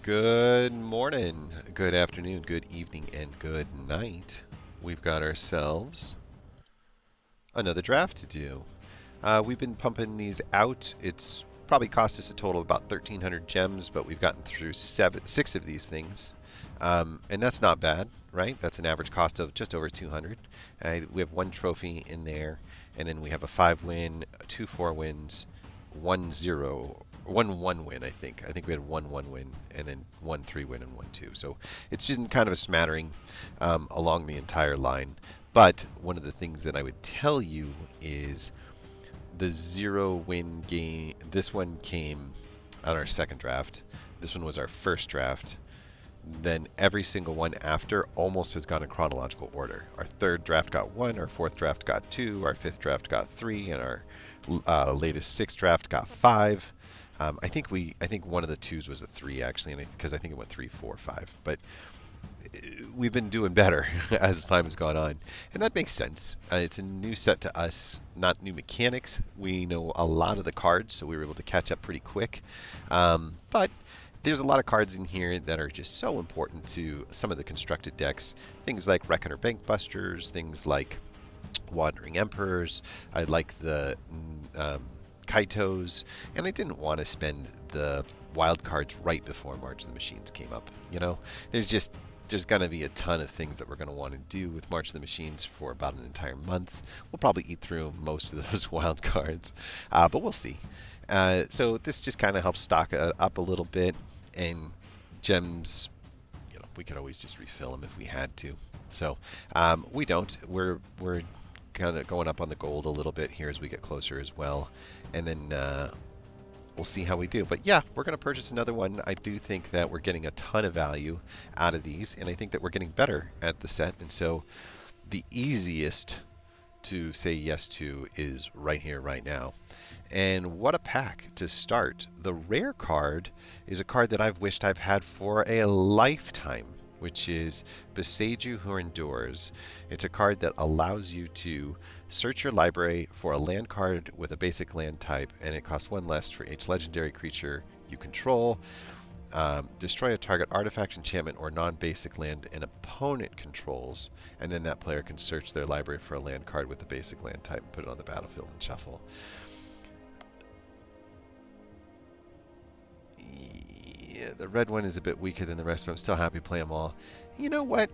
Good morning, good afternoon, good evening, and good night. We've got ourselves another draft to do. We've been pumping these out. It's probably cost us a total of about 1,300 gems, but we've gotten through six of these things. And that's not bad, right? That's an average cost of just over 200. We have one trophy in there, and then we have a 5-win, two 4-wins, 1-0, 1-1 win, I think. I think we had 1-1 win, and then 1-3 win, and 1-2. So it's been kind of a smattering along the entire line. But one of the things that I would tell you is the 0-win game. This one came on our second draft. This one was our first draft. Then every single one after almost has gone in chronological order. Our third draft got 1, our fourth draft got 2, our fifth draft got 3, and our latest sixth draft got 5. I think one of the 2s was a 3 actually, because I think it went 3, 4, 5. But we've been doing better as time has gone on, and that makes sense. It's a new set to us, not new mechanics. We know a lot of the cards, so we were able to catch up pretty quick. But there's a lot of cards in here that are just so important to some of the constructed decks. Things like Reckoner Bankbusters, things like Wandering Emperors. I like the Kaitos, and I didn't want to spend the wild cards right before March of the Machines came up. You know, there's going to be a ton of things that we're going to want to do with March of the Machines for about an entire month. We'll probably eat through most of those wild cards, but we'll see. So this just kind of helps stock up a little bit, and gems, you know, we could always just refill them if we had to. So we don't. We're kind of going up on the gold a little bit here as we get closer as well, and then we'll see how we do. But yeah, we're going to purchase another one. I do think that we're getting a ton of value out of these, and I think that we're getting better at the set. And so the easiest to say yes to is right here, right now. And what a pack to start. The rare card is a card that I've wished I've had for a lifetime, which is Boseiju Who Endures. It's a card that allows you to search your library for a land card with a basic land type, and it costs 1 less for each legendary creature you control. Destroy a target artifact, enchantment, or non-basic land an opponent controls, and then that player can search their library for a land card with the basic land type and put it on the battlefield and shuffle. Yeah, the red one is a bit weaker than the rest, but I'm still happy to play them all. You know what?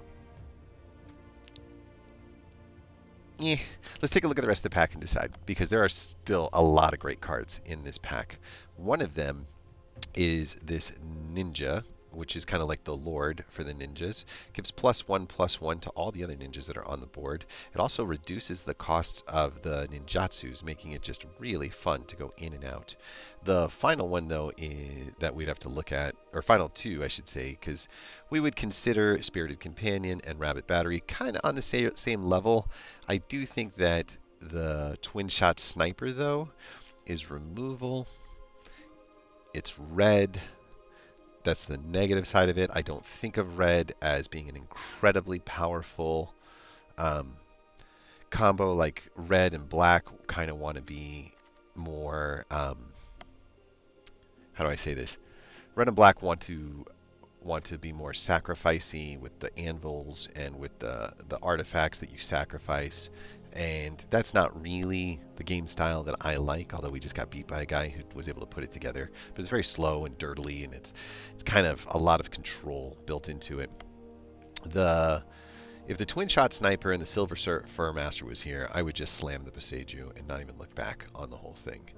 Yeah, let's take a look at the rest of the pack and decide, because there are still a lot of great cards in this pack. One of them is this ninja, which is kind of like the lord for the ninjas. Gives +1/+1 to all the other ninjas that are on the board. It also reduces the costs of the ninjatsus, making it just really fun to go in and out. The final one, though, is that we'd have to look at, or final two, I should say, because we would consider Spirited Companion and Rabbit Battery kind of on the same level. I do think that the Twin Shot Sniper, though, is removal. It's red. That's the negative side of it. I don't think of red as being an incredibly powerful combo. Like red and black kind of want to be more, how do I say this? Red and black want to be more sacrificey with the anvils and with the artifacts that you sacrifice. And that's not really the game style that I like, although we just got beat by a guy who was able to put it together. But it's very slow and dirtily, and it's kind of a lot of control built into it. If the Twin Shot Sniper and the Silver Fur Master was here, I would just slam the Boseiju and not even look back on the whole thing.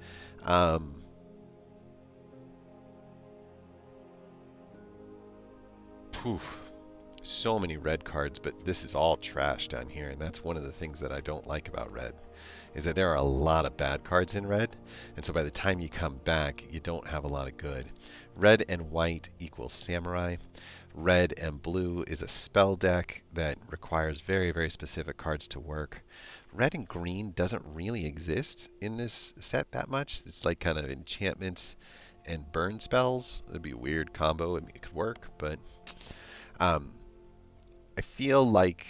Poof. So many red cards, but this is all trash down here, and that's one of the things that I don't like about red, is that there are a lot of bad cards in red, and so by the time you come back, you don't have a lot of good. Red and white equals samurai. Red and blue is a spell deck that requires very, very specific cards to work. Red and green doesn't really exist in this set that much. It's like kind of enchantments and burn spells. It'd be a weird combo. I mean, it could work, but I feel like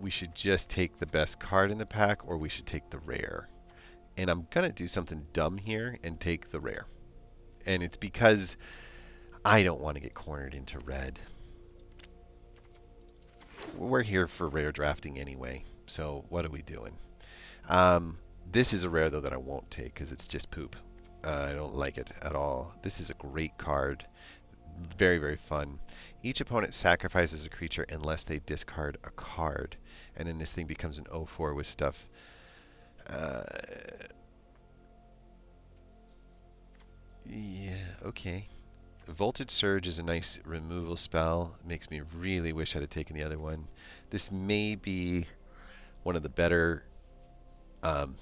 we should just take the best card in the pack, or we should take the rare. And I'm going to do something dumb here and take the rare. And it's because I don't want to get cornered into red. We're here for rare drafting anyway, so what are we doing? Um, this is a rare, though, that I won't take because it's just poop. I don't like it at all. This is a great card. Very, very fun. Each opponent sacrifices a creature unless they discard a card. And then this thing becomes an 0/4 with stuff. Uh, yeah, okay. Voltage Surge is a nice removal spell. Makes me really wish I'd have taken the other one. This may be one of the better um,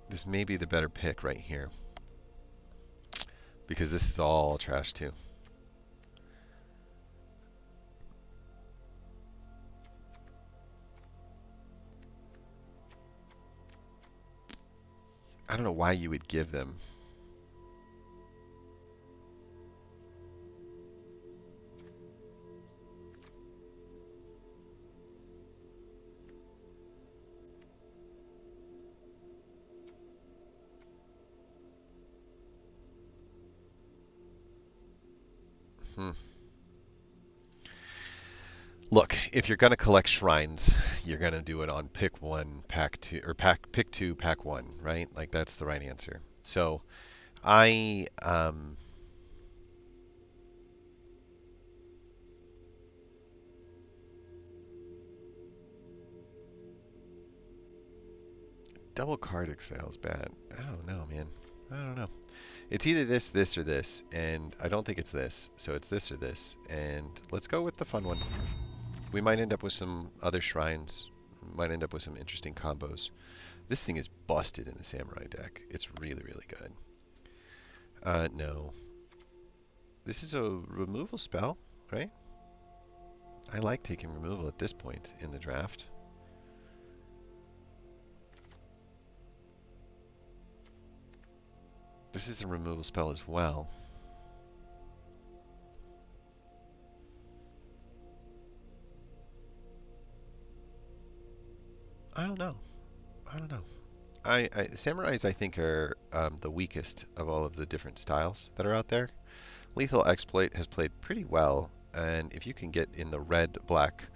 this may be the better pick right here. Because this is all trash too. I don't know why you would give them. Hmm. Look, if you're going to collect shrines, you're going to do it on pick 1, pack 2, or pick 2, pack 1, right? Like that's the right answer. So I double card exile is bad. I don't know, man. I don't know. It's either this, this, or this, and I don't think it's this. So it's this or this, and let's go with the fun one. We might end up with some other shrines. Might end up with some interesting combos. This thing is busted in the samurai deck. It's really, really good. No. This is a removal spell, right? I like taking removal at this point in the draft. This is a removal spell as well. I don't know. I don't know. Samurais, I think, are the weakest of all of the different styles that are out there. Lethal Exploit has played pretty well, and if you can get in the red-black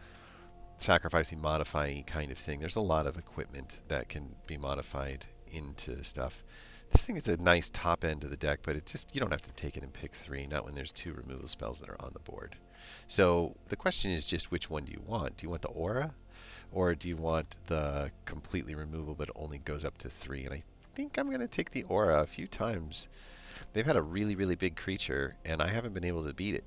sacrificing modifying kind of thing, there's a lot of equipment that can be modified into stuff. This thing is a nice top end of the deck, but it just, you don't have to take it in pick 3, not when there's 2 removal spells that are on the board. So the question is just which one do you want? Do you want the aura? Or do you want the completely removal but only goes up to 3? And I think I'm going to take the aura a few times. They've had a really, really big creature, and I haven't been able to beat it.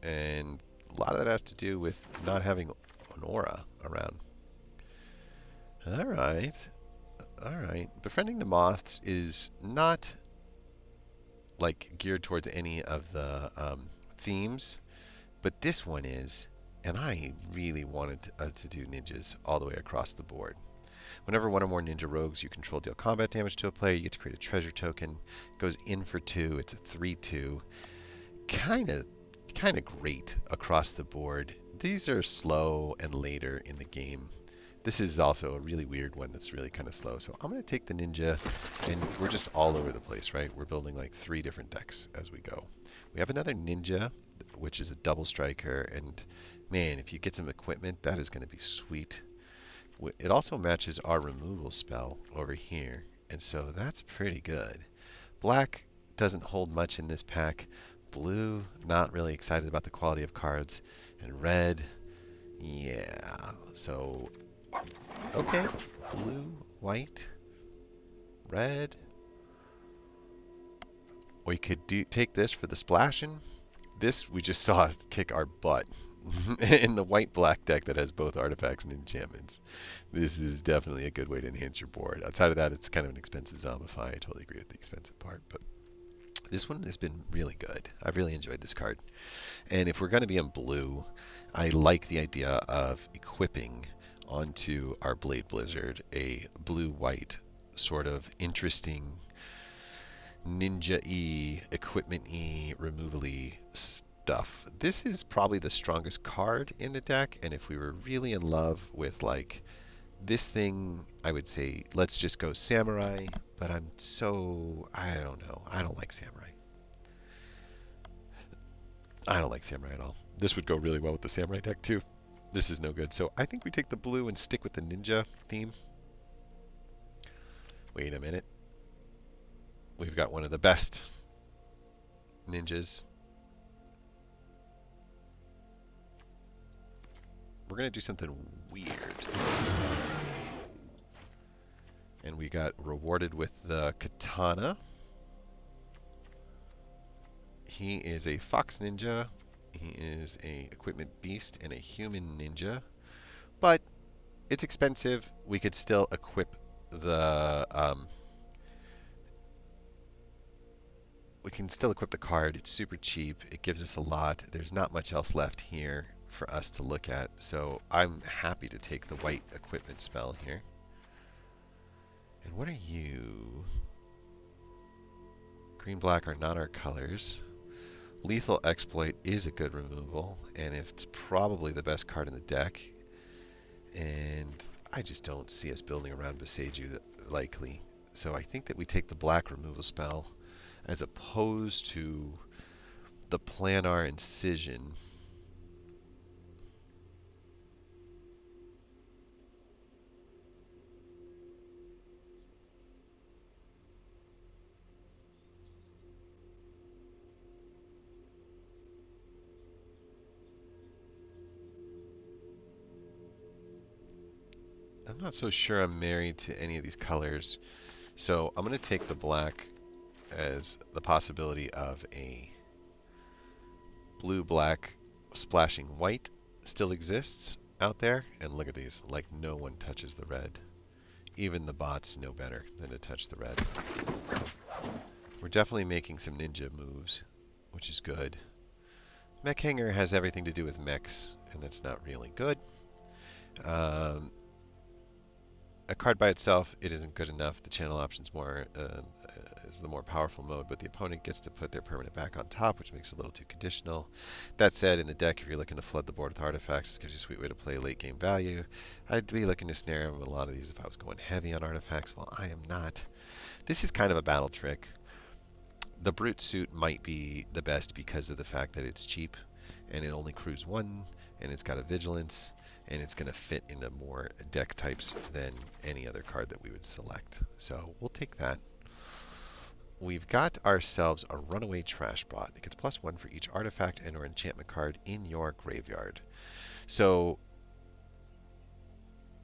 And a lot of that has to do with not having an aura around. All right. All right. Befriending the Moths is not like geared towards any of the themes, but this one is, and I really wanted to do ninjas all the way across the board. Whenever one or more ninja rogues you control deal combat damage to a player, you get to create a treasure token. It goes in for 2. It's a 3/2. Kind of great across the board. These are slow and later in the game. This is also a really weird one that's really kind of slow. So I'm going to take the ninja, and we're just all over the place, right? We're building like 3 different decks as we go. We have another ninja, which is a double striker, and man, if you get some equipment, that is going to be sweet. It also matches our removal spell over here, and so that's pretty good. Black doesn't hold much in this pack. Blue, not really excited about the quality of cards. And red, yeah. So, okay. Blue, white, red. Or you could take this for the splashing. This we just saw kick our butt. In the white-black deck that has both artifacts and enchantments. This is definitely a good way to enhance your board. Outside of that, it's kind of an expensive zombify. I totally agree with the expensive part, but this one has been really good. I've really enjoyed this card. And if we're going to be in blue, I like the idea of equipping onto our Blade Blizzard a blue-white sort of interesting ninja-y, equipment-y, removal-y stuff. This is probably the strongest card in the deck, and if we were really in love with like this thing, I would say let's just go Samurai, but I don't know. I don't like Samurai. I don't like Samurai at all. This would go really well with the Samurai deck too. This is no good. So I think we take the blue and stick with the ninja theme. Wait a minute. We've got one of the best ninjas. We're going to do something weird. And we got rewarded with the katana. He is a fox ninja. He is a equipment beast and a human ninja. But it's expensive. We could still equip the card. It's super cheap. It gives us a lot. There's not much else left here for us to look at. So I'm happy to take the white equipment spell here. And what are you? Green, black are not our colors. Lethal Exploit is a good removal, and it's probably the best card in the deck. And I just don't see us building around Boseiju likely. So I think that we take the black removal spell as opposed to the Planar Incision. I'm not so sure I'm married to any of these colors. So I'm going to take the black as the possibility of a blue-black splashing white still exists out there. And look at these. Like, no one touches the red. Even the bots know better than to touch the red. We're definitely making some ninja moves, which is good. Mech Hanger has everything to do with mechs, and that's not really good. A card by itself, it isn't good enough. The channel option's is the more powerful mode, but the opponent gets to put their permanent back on top, which makes it a little too conditional. That said, in the deck, if you're looking to flood the board with artifacts, this gives you a sweet way to play late game value. I'd be looking to snare him with a lot of these if I was going heavy on artifacts. Well, I am not. This is kind of a battle trick. The Brute suit might be the best because of the fact that it's cheap, and it only crews one, and it's got a vigilance, and it's going to fit into more deck types than any other card that we would select. So we'll take that. We've got ourselves a Runaway Trash Bot. It gets +1 for each artifact and or enchantment card in your graveyard. So,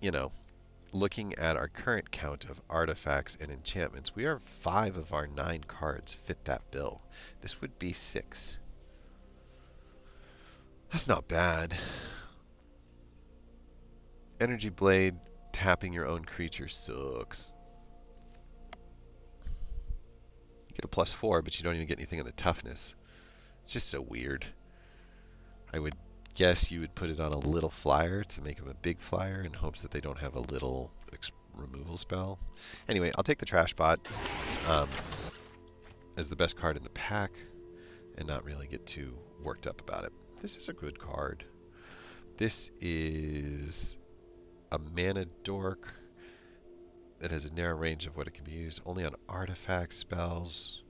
you know, looking at our current count of artifacts and enchantments, we are 5 of our 9 cards fit that bill. This would be 6. That's not bad. Energy Blade, tapping your own creature sucks. You get a +4, but you don't even get anything on the toughness. It's just so weird. I would guess you would put it on a little flyer to make them a big flyer in hopes that they don't have a little removal spell. Anyway, I'll take the Trash Bot as the best card in the pack and not really get too worked up about it. This is a good card. This is a mana dork that has a narrow range of what it can be used only on artifact spells.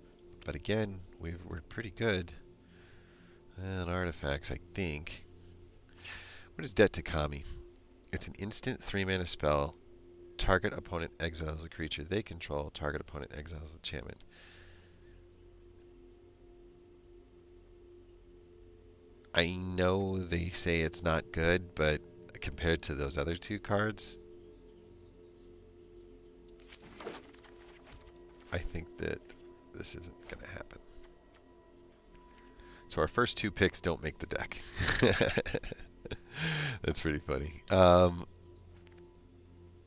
But again, we're pretty good on artifacts, I think. What is Det Takami? It's an instant 3-mana spell. Target opponent exiles a creature they control. Target opponent exiles enchantment. I know they say it's not good, but compared to those other 2 cards, I think that this isn't going to happen. So our first 2 picks don't make the deck. That's pretty funny.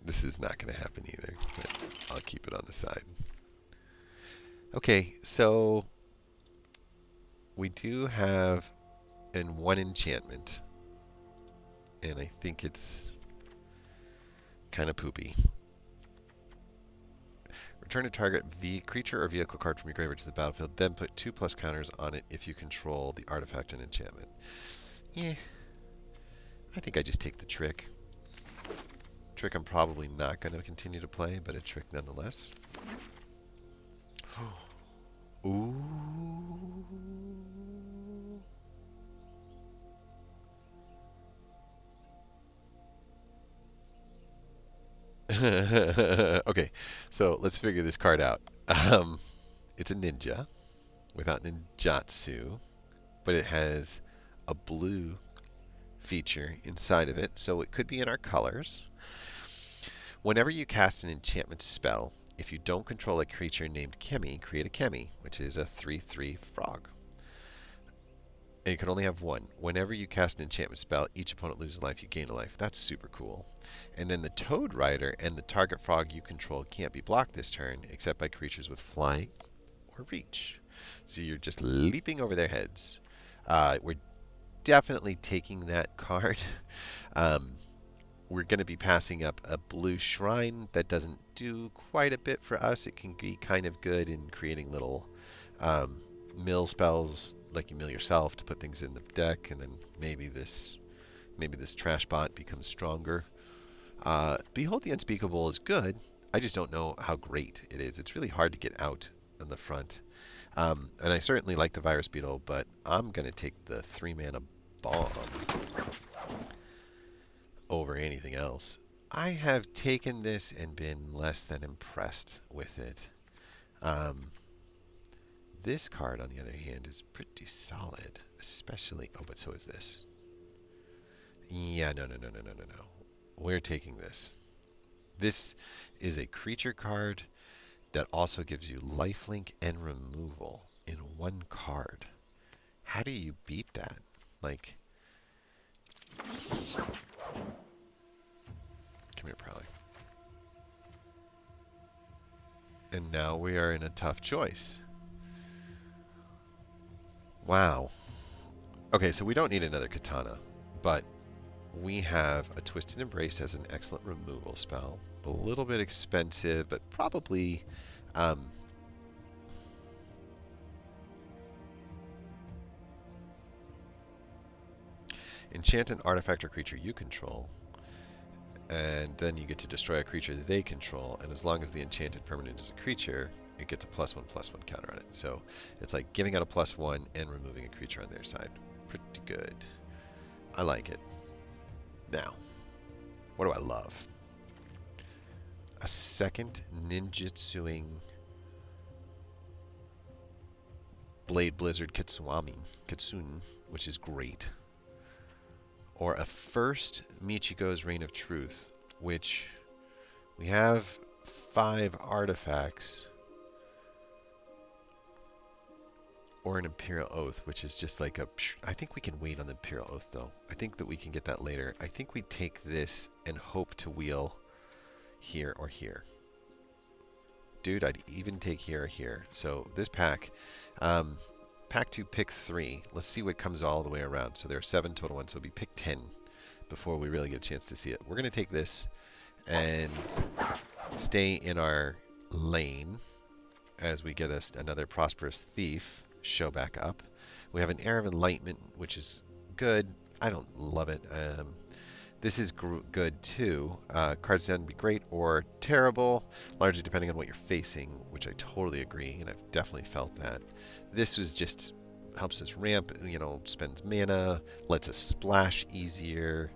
This is not going to happen either, but I'll keep it on the side. Okay, so we do have one enchantment, and I think it's kind of poopy. We're Return a target creature or vehicle card from your graveyard to the battlefield, then put 2+ counters on it if you control the artifact and enchantment. Yeah, I think I just take the trick. Trick I'm probably not going to continue to play, but a trick nonetheless. Ooh. Okay, so let's figure this card out. It's a ninja without ninjutsu, but it has a blue feature inside of it, so it could be in our colors. Whenever you cast an enchantment spell, if you don't control a creature named Kemi, create a Kemi, which is a 3/3 frog. And you can only have one. Whenever you cast an enchantment spell, each opponent loses a life, you gain a life. That's super cool. And then the Toad Rider and the target frog you control can't be blocked this turn, except by creatures with flying or reach. So you're just leaping over their heads. We're definitely taking that card. We're going to be passing up a blue shrine that doesn't do quite a bit for us. It can be kind of good in creating little mill spells, like you mill yourself to put things in the deck, and then maybe this trash bot becomes stronger. Behold the Unspeakable is good. I just don't know how great it is. It's really hard to get out on the front. And I certainly like the Virus Beetle, but I'm going to take the 3-mana bomb over anything else. I have taken this and been less than impressed with it. This card, on the other hand, is pretty solid, especially... Oh, but so is this. Yeah, no. We're taking this. This is a creature card that also gives you lifelink and removal in one card. How do you beat that? Like... Come here, Prowler. And now we are in a tough choice. Wow. Okay, so we don't need another Katana, but we have a Twisted Embrace as an excellent removal spell. A little bit expensive, but probably... enchant an artifact or creature you control, and then you get to destroy a creature that they control, and as long as the enchanted permanent is a creature, it gets a +1/+1 counter on it. So it's like giving out a +1 and removing a creature on their side. Pretty good. I like it. Now, what do I love? A second ninjutsuing Blade Blizzard Kitsune, which is great. Or a first Michiko's Reign of Truth, which we have 5 artifacts. Or an Imperial Oath, which is just like a... I think we can wait on the Imperial Oath, though. I think that we can get that later. I think we take this and hope to wheel here or here. Dude, I'd even take here or here. So this pack, pack 2, pick 3. Let's see what comes all the way around. So there are 7 total ones, so it'll be pick 10 before we really get a chance to see it. We're going to take this and stay in our lane as we get us another Prosperous Thief show back up. We have an Air of Enlightenment, which is good. I don't love it. This is good too. Cards down to be great or terrible, largely depending on what you're facing, which I totally agree, and I've definitely felt that. This was just helps us ramp, spends mana, lets us splash easier.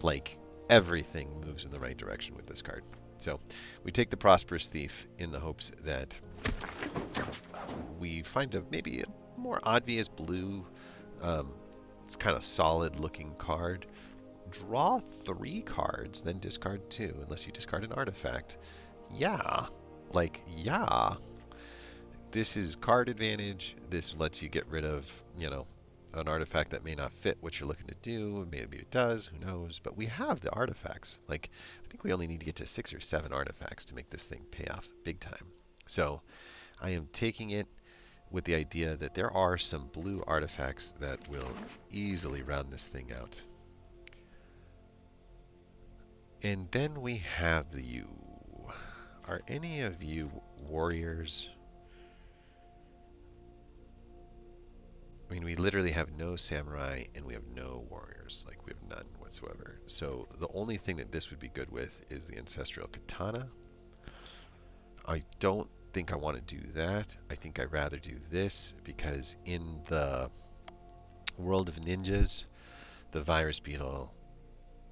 Like, everything moves in the right direction with this card. So we take the Prosperous Thief in the hopes that we find maybe a more obvious blue, it's kind of solid looking card. Draw 3 cards, then discard 2, unless you discard an artifact. Yeah. Yeah. This is card advantage. This lets you get rid of, an artifact that may not fit what you're looking to do. Maybe it does, who knows. But we have the artifacts. I think we only need to get to 6 or 7 artifacts to make this thing pay off big time. So I am taking it with the idea that there are some blue artifacts that will easily round this thing out. And then we have Are any of you warriors? I mean, we literally have no samurai and we have no warriors. Like, we have none whatsoever. So the only thing that this would be good with is the ancestral katana. I don't think I want to do that. I think I'd rather do this because in the world of ninjas, the virus beetle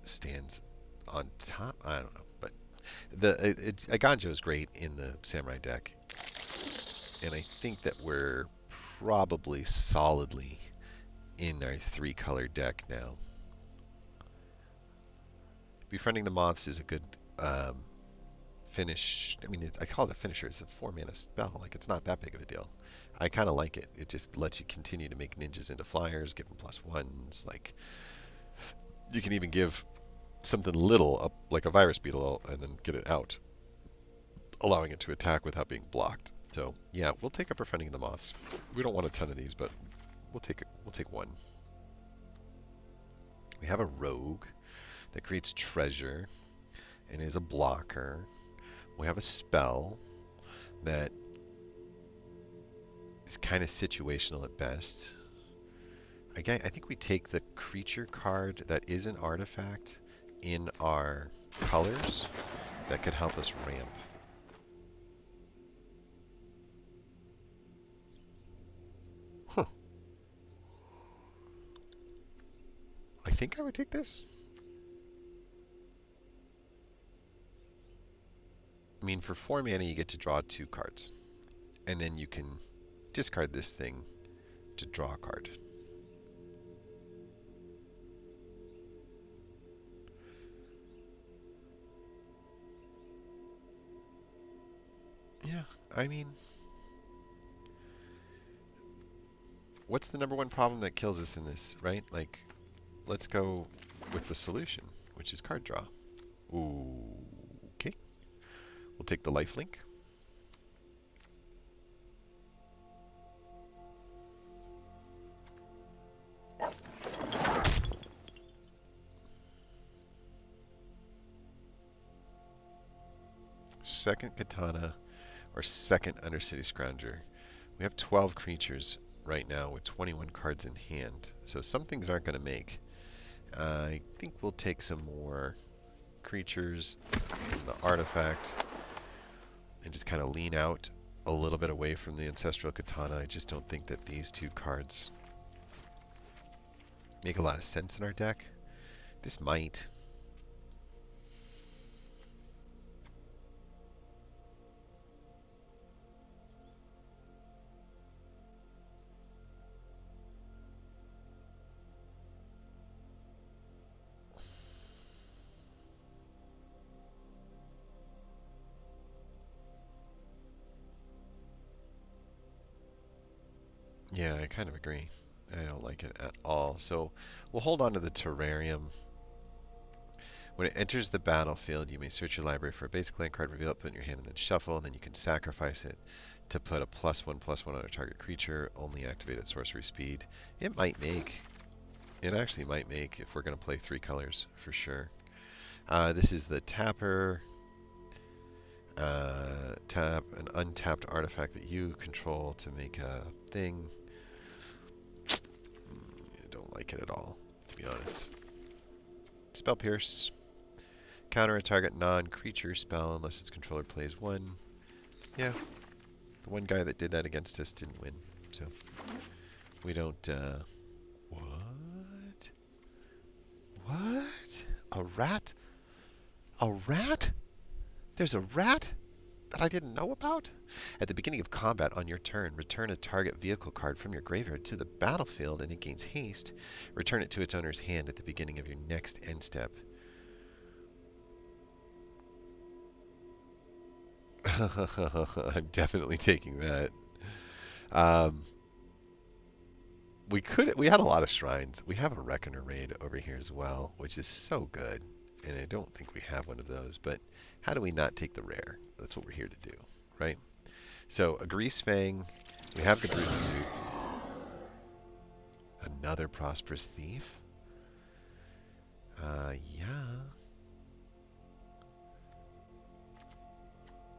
stands on top. I don't know, but a Ganjo is great in the samurai deck, and I think that we're probably solidly in our 3-color deck now. Befriending the Moths is a good finish. I mean, I call it a finisher. It's a 4-mana spell. Like, it's not that big of a deal. I kind of like it. It just lets you continue to make ninjas into flyers, give them +1s. Like, you can even give something little up, like a virus beetle, and then get it out, allowing it to attack without being blocked. So yeah, we'll take up Befriending the Moths. We don't want a ton of these, but we'll take it. We'll take one. We have a rogue that creates treasure and is a blocker. We have a spell that is kind of situational at best. I think we take the creature card that is an artifact in our colors that could help us ramp. Huh. I think I would take this. I mean, for 4 mana, you get to draw 2 cards. And then you can discard this thing to draw a card. Yeah, I mean, what's the #1 problem that kills us in this, right? Like, let's go with the solution, which is card draw. Ooh, okay. We'll take the lifelink. Second katana or second Undercity Scrounger. We have 12 creatures right now with 21 cards in hand, so some things aren't going to make. I think we'll take some more creatures from the artifact and just kind of lean out a little bit away from the Ancestral Katana. I just don't think that these 2 cards make a lot of sense in our deck. This might. Yeah, I kind of agree. I don't like it at all. So we'll hold on to the Terrarium. When it enters the battlefield, you may search your library for a basic land card, reveal it, put it in your hand, and then shuffle. And then you can sacrifice it to put a +1/+1 on a target creature, only activate at sorcery speed. It might make. It actually might make if we're going to play 3 colors for sure. This is the Tapper. Tap an untapped artifact that you control to make a thing. I don't like it at all, to be honest. Spell Pierce. Counter a target non-creature spell unless its controller plays 1. Yeah, the one guy that did that against us didn't win, so we don't. What? What? A rat? A rat? There's a rat that I didn't know about? At the beginning of combat on your turn, return a target vehicle card from your graveyard to the battlefield and it gains haste. Return it to its owner's hand at the beginning of your next end step. I'm definitely taking that. Um, we had a lot of shrines. We have a Reckoner raid over here as well, which is so good. And I don't think we have one of those, but how do we not take the rare? That's what we're here to do, right? So a Grease Fang, we have the Brute Suit. Another Prosperous Thief. Yeah.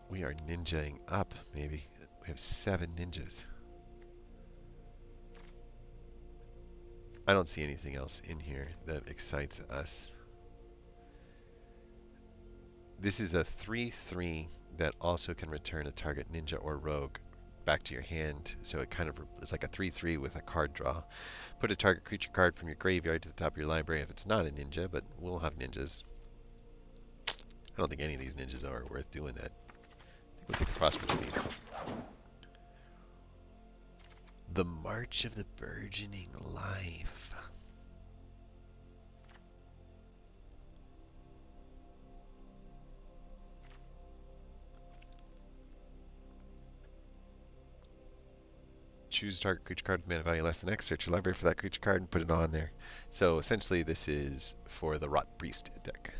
We are ninjaing up, maybe. We have 7 ninjas. I don't see anything else in here that excites us. This is a 3/3 that also can return a target ninja or rogue back to your hand. So it kind of is like a 3/3 with a card draw. Put a target creature card from your graveyard to the top of your library if it's not a ninja, but we'll have ninjas. I don't think any of these ninjas are worth doing that. I think we'll take a Prosperous Thief. The March of the Burgeoning Life. Choose target creature card with mana value less than X. Search your library for that creature card and put it on there. So essentially this is for the Rot Priest deck.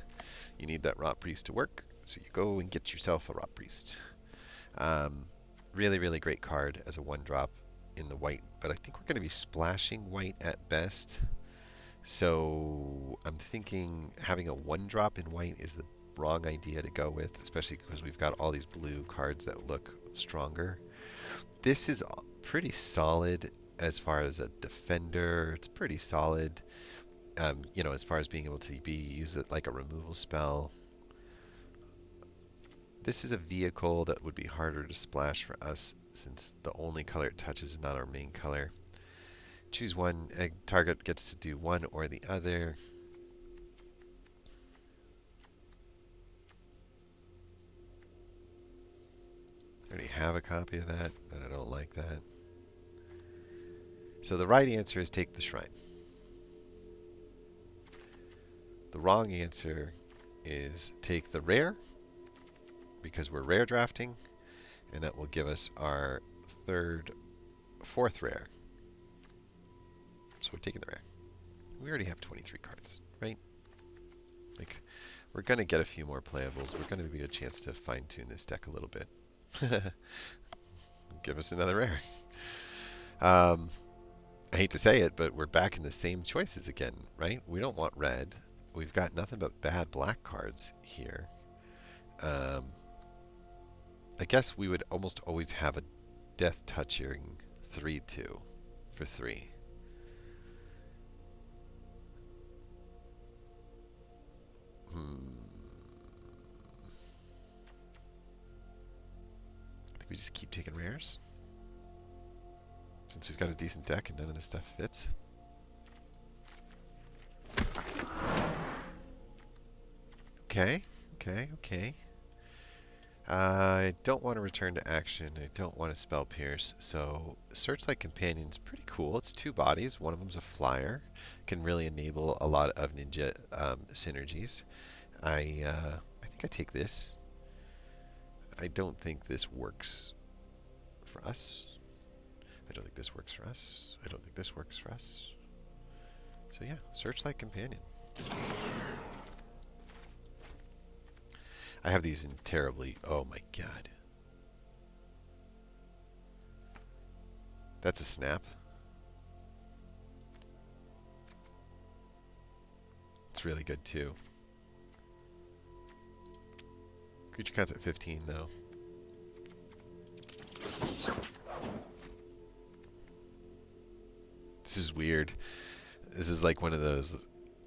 You need that Rot Priest to work, so you go and get yourself a Rot Priest. Really, really great card as a 1-drop in the white, but I think we're going to be splashing white at best. So I'm thinking having a 1-drop in white is the wrong idea to go with, especially because we've got all these blue cards that look stronger. This is pretty solid as far as a defender. It's pretty solid, you know, as far as being able to use it like a removal spell. This is a vehicle that would be harder to splash for us since the only color it touches is not our main color. Choose one. A target gets to do one or the other. I already have a copy of that, but I don't like that. So the right answer is take the shrine. The wrong answer is take the rare, because we're rare drafting, and that will give us our 4th rare. So we're taking the rare. We already have 23 cards, right? Like, we're going to get a few more playables. We're going to be a chance to fine-tune this deck a little bit. Give us another rare. I hate to say it, but we're back in the same choices again, right? We don't want red. We've got nothing but bad black cards here. I guess we would almost always have a death touching 3/2 for 3. I think we just keep taking rares. Since we've got a decent deck and none of this stuff fits. Okay, okay, okay. I don't want to return to action. I don't want to spell pierce. So Searchlight Companion's pretty cool. It's 2 bodies. One of them's a flyer. Can really enable a lot of ninja synergies. I think I take this. I don't think this works for us. I don't think this works for us. I don't think this works for us. So yeah, Searchlight Companion. I have these in terribly... Oh my god. That's a snap. It's really good too. Creature count's at 15 though. This is weird. This is like one of those,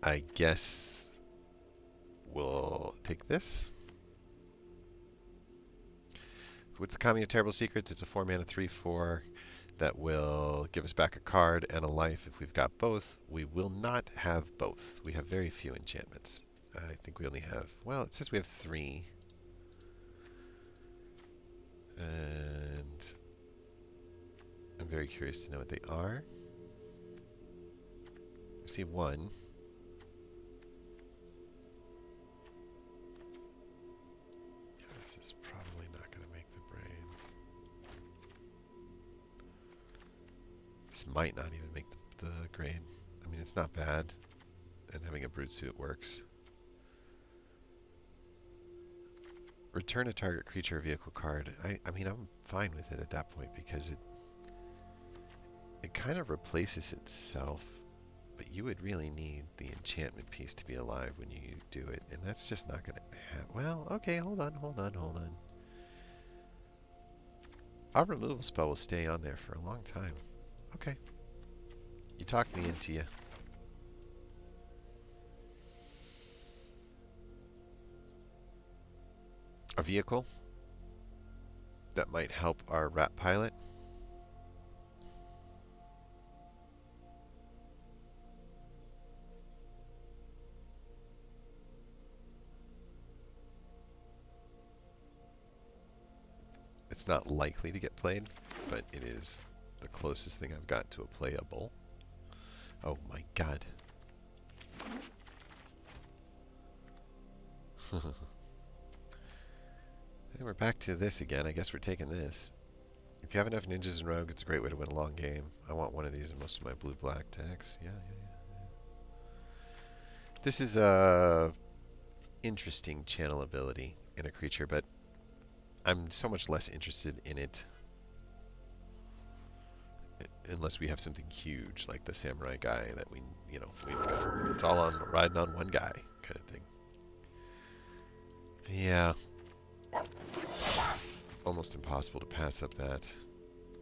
I guess we'll take this. What's the Kami of Terrible Secrets? It's a 4-mana 3/4 that will give us back a card and a life if we've got both. We will not have both. We have very few enchantments. I think we only have, well, it says we have 3. And I'm very curious to know what they are. We see 1. Yeah, this is probably not going to make the brain. This might not even make the grade. I mean, it's not bad. And having a Brood Suit works. Return a target creature or vehicle card. I mean, I'm fine with it at that point because it kind of replaces itself, but you would really need the enchantment piece to be alive when you do it, and that's just not going to happen. Well, okay, hold on. Our removal spell will stay on there for a long time. Okay. You talked me into you. A vehicle that might help our rat pilot. It's not likely to get played, but it is the closest thing I've got to a playable. Oh my god. And we're back to this again. I guess we're taking this. If you have enough ninjas and rogue, it's a great way to win a long game. I want one of these in most of my blue-black decks. Yeah. This is a interesting channel ability in a creature, but I'm so much less interested in it unless we have something huge like the samurai guy that we've got. It's all on riding on one guy kind of thing. Yeah. Almost impossible to pass up that.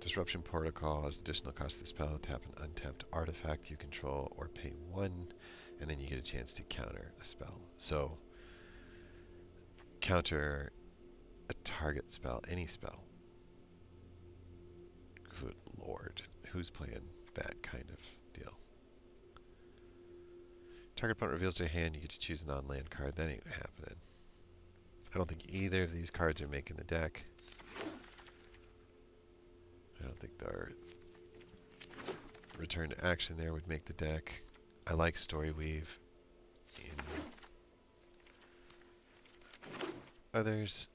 Disruption Protocol has additional cost to the spell. Tap an untapped artifact you control or pay 1, and then you get a chance to counter a spell. So, counter a target spell, any spell. Good lord. Who's playing that kind of deal? Target opponent reveals their hand, you get to choose a non-land card. That ain't happening. I don't think either of these cards are making the deck. I don't think their return to action there would make the deck. I like Story Weave in others.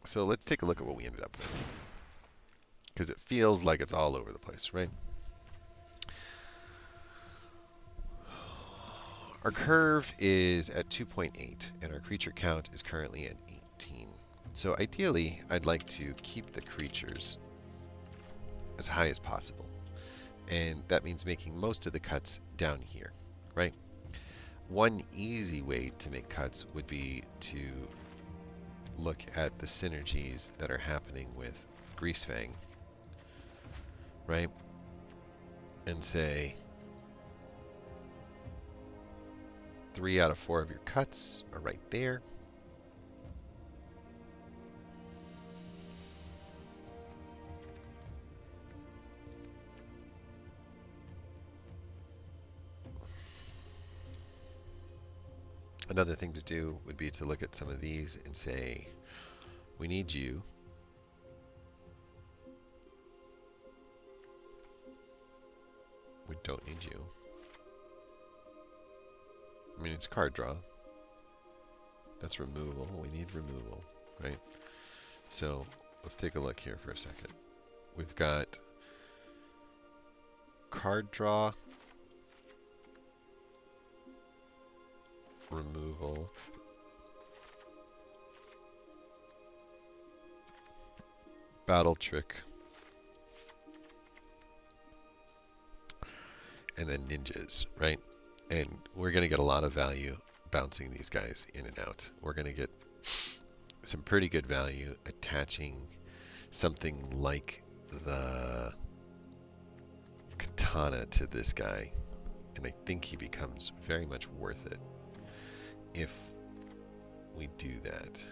So let's take a look at what we ended up with. Because it feels like it's all over the place, right? Our curve is at 2.8, and our creature count is currently at 18. So ideally, I'd like to keep the creatures as high as possible. And that means making most of the cuts down here, right? One easy way to make cuts would be to look at the synergies that are happening with Greasefang, right? And say 3 out of 4 of your cuts are right there. Another thing to do would be to look at some of these and say, we need you. We don't need you. I mean, it's card draw. That's removal. We need removal, right? So let's take a look here for a second. We've got card draw, removal, battle trick, and then ninjas, right? And we're going to get a lot of value bouncing these guys in and out. We're going to get some pretty good value attaching something like the katana to this guy. And I think he becomes very much worth it if we do that.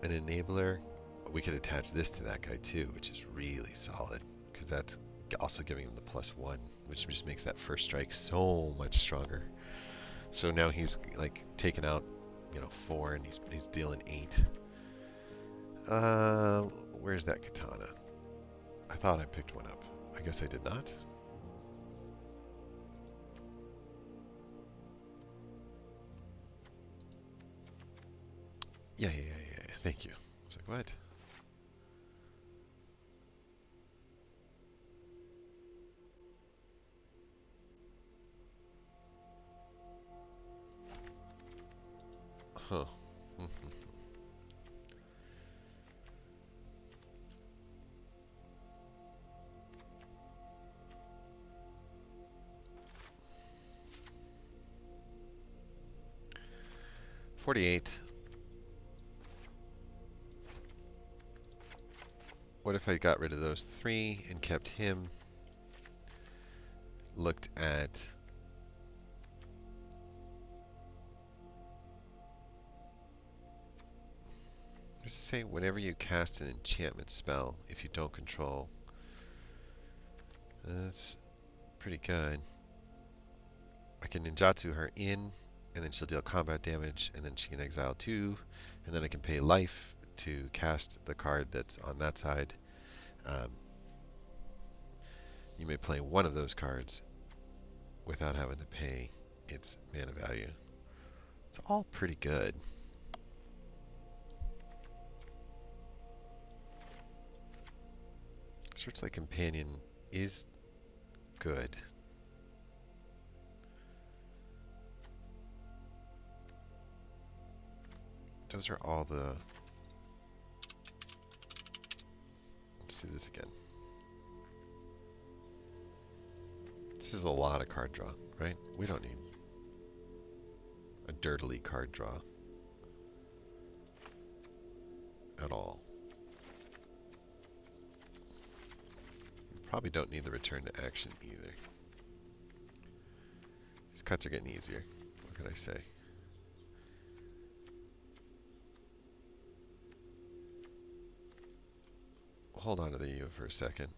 An enabler, we could attach this to that guy too, which is really solid, because that's also giving him the +1, which just makes that first strike so much stronger. So now he's like taking out, 4, and he's dealing 8. Where's that katana? I thought I picked one up. I guess I did not. Yeah. Thank you. I was like, what? Huh. 48. What if I got rid of those 3 and kept him? Looked at just say whenever you cast an enchantment spell, if you don't control, that's pretty good. I can ninjutsu her in, and then she'll deal combat damage, and then she can exile 2, and then I can pay life to cast the card that's on that side. Um, you may play one of those cards without having to pay its mana value. It's all pretty good. Searchlight Companion is good. Those are all the... Let's do this again. This is a lot of card draw, right? We don't need a dirtily card draw at all. We probably don't need the return to action either. These cuts are getting easier. What can I say? Hold on to the U for a second.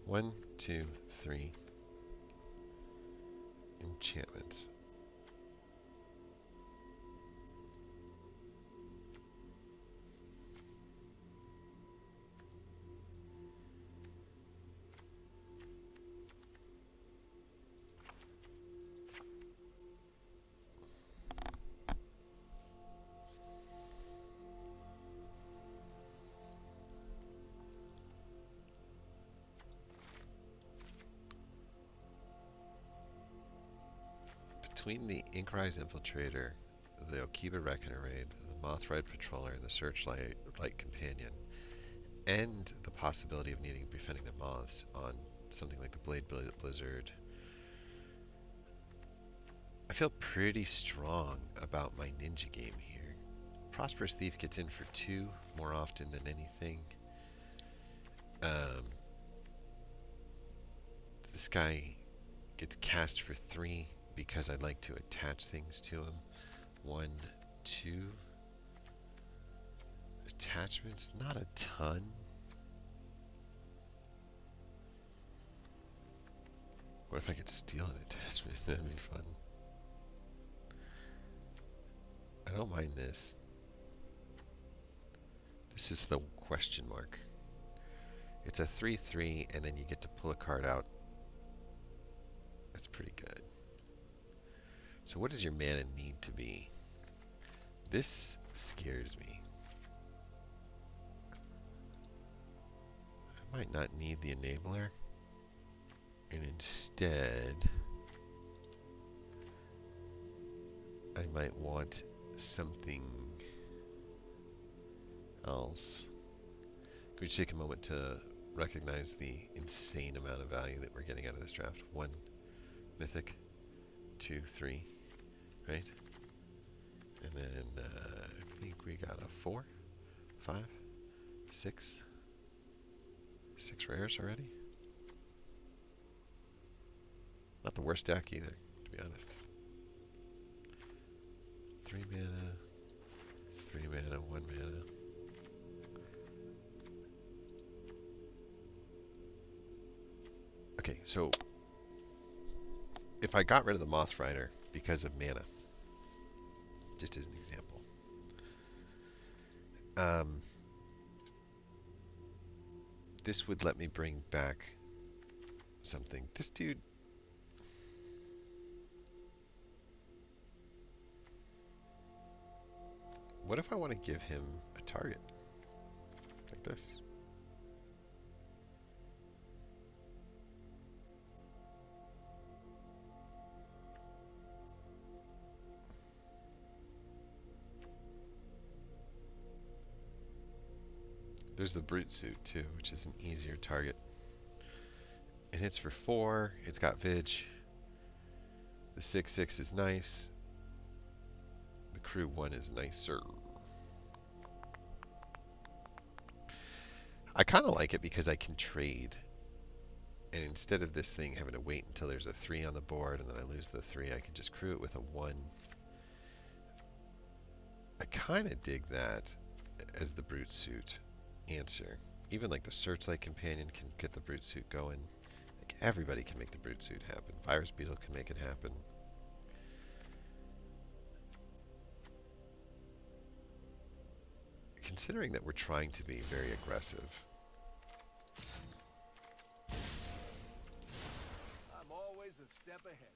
One, two, three. Enchantments. Between the Inkrise Infiltrator, the Okiba Reckoner Raid, the Mothright Patroller, and the Searchlight Companion, and the possibility of needing Befriending the Moths on something like the Blade Blizzard, I feel pretty strong about my ninja game here. Prosperous Thief gets in for 2 more often than anything. This guy gets cast for 3 because I'd like to attach things to him. 1, 2 attachments, not a ton. What if I could steal an attachment? That'd be fun. I don't mind this. This is the question mark. It's a 3/3, and then you get to pull a card out. That's pretty good. So what does your mana need to be? This scares me. I might not need the enabler. And instead, I might want something else. Could we take a moment to recognize the insane amount of value that we're getting out of this draft? 1 mythic, 2, 3, right? And then I think we got a 4, 5, 6. 6 rares already. Not the worst deck either, to be honest. 3 mana, 3 mana, 1 mana. Okay, so if I got rid of the Moth Rider because of mana, just as an example, this would let me bring back something. This dude, what if I want to give him a target like this? There's the Brute Suit too, which is an easier target. It hits for 4. It's got Vig. The 6/6 is nice. The Crew 1 is nicer. I kind of like it because I can trade. And instead of this thing having to wait until there's a 3 on the board and then I lose the 3, I can just crew it with a 1. I kind of dig that as the Brute Suit answer. Even like the Searchlight Companion can get the Brute Suit going. Like everybody can make the Brute Suit happen. Virus Beetle can make it happen. Considering that we're trying to be very aggressive. I'm always a step ahead.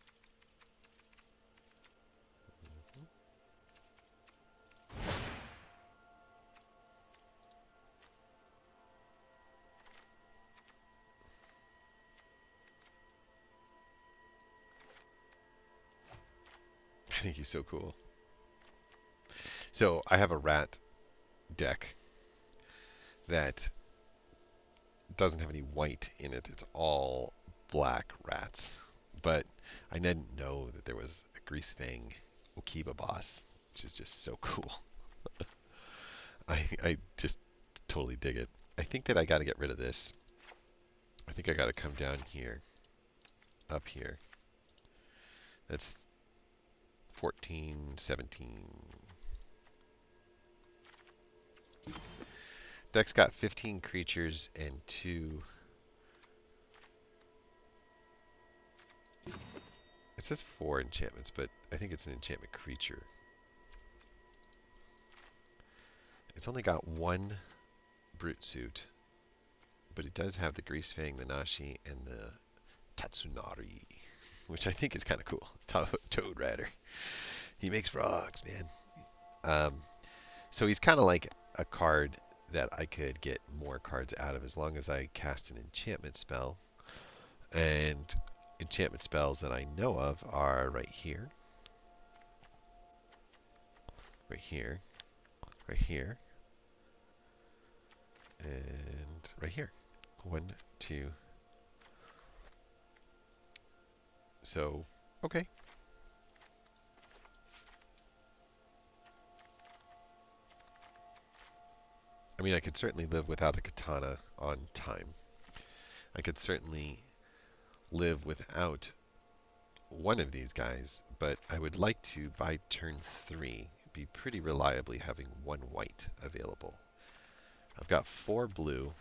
I think he's so cool. So I have a rat deck that doesn't have any white in it. It's all black rats. But I didn't know that there was a Greasefang Okiba boss, which is just so cool. I just totally dig it. I think that I got to get rid of this. I think I got to come down here, up here. That's 14, 17. Deck's got 15 creatures and 2. It says 4 enchantments, but I think it's an enchantment creature. It's only got 1 Brute Suit, but it does have the Greasefang, the Nashi, and the Tatsunari, which I think is kind of cool. Toad Ratter. He makes frogs, man. So he's kind of like a card that I could get more cards out of as long as I cast an enchantment spell. And enchantment spells that I know of are right here, right here, right here, and right here. 1, 2. So, okay. I mean, I could certainly live without the katana on time. I could certainly live without one of these guys, but I would like to, by turn 3, be pretty reliably having 1 white available. I've got 4 blue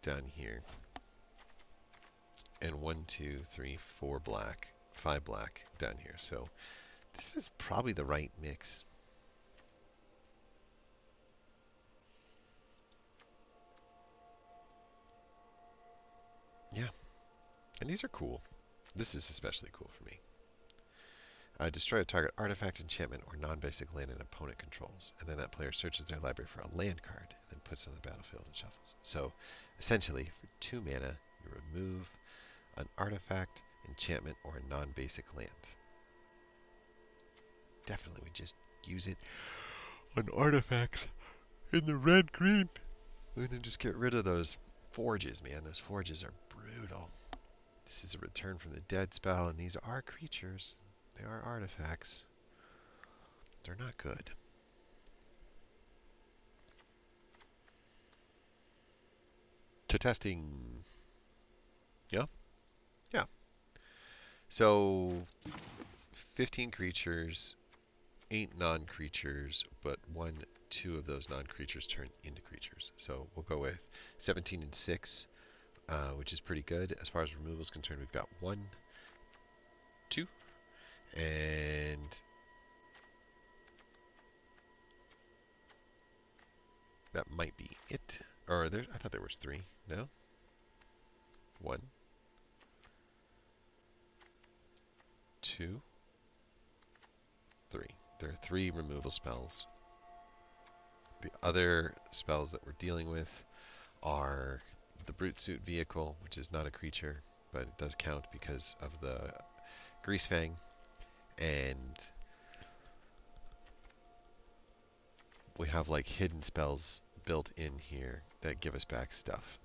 down here, and 1, 2, 3, 4 black, 5 black down here. So this is probably the right mix. Yeah, and these are cool. This is especially cool for me. Destroy a target artifact, enchantment, or non-basic land an opponent controls, and then that player searches their library for a land card, and then puts it on the battlefield and shuffles. So, essentially, for 2 mana, you remove an artifact, enchantment, or a non-basic land. Definitely would just use it on artifacts in the red-green, and then just get rid of those forges, man. Those forges are brutal. This is a return from the dead spell, and these are creatures. They are artifacts. They're not good. To testing. Yeah? Yeah. So, 15 creatures, 8 non-creatures, but 1, 2 of those non-creatures turn into creatures. So we'll go with 17 and 6, which is pretty good. As far as removal is concerned, we've got 1, 2, and that might be it. Or I thought there was 3. No? 1, 2, 3. There are 3 removal spells. The other spells that we're dealing with are the Brute Suit Vehicle, which is not a creature, but it does count because of the Greasefang, and we have like hidden spells built in here that give us back stuff.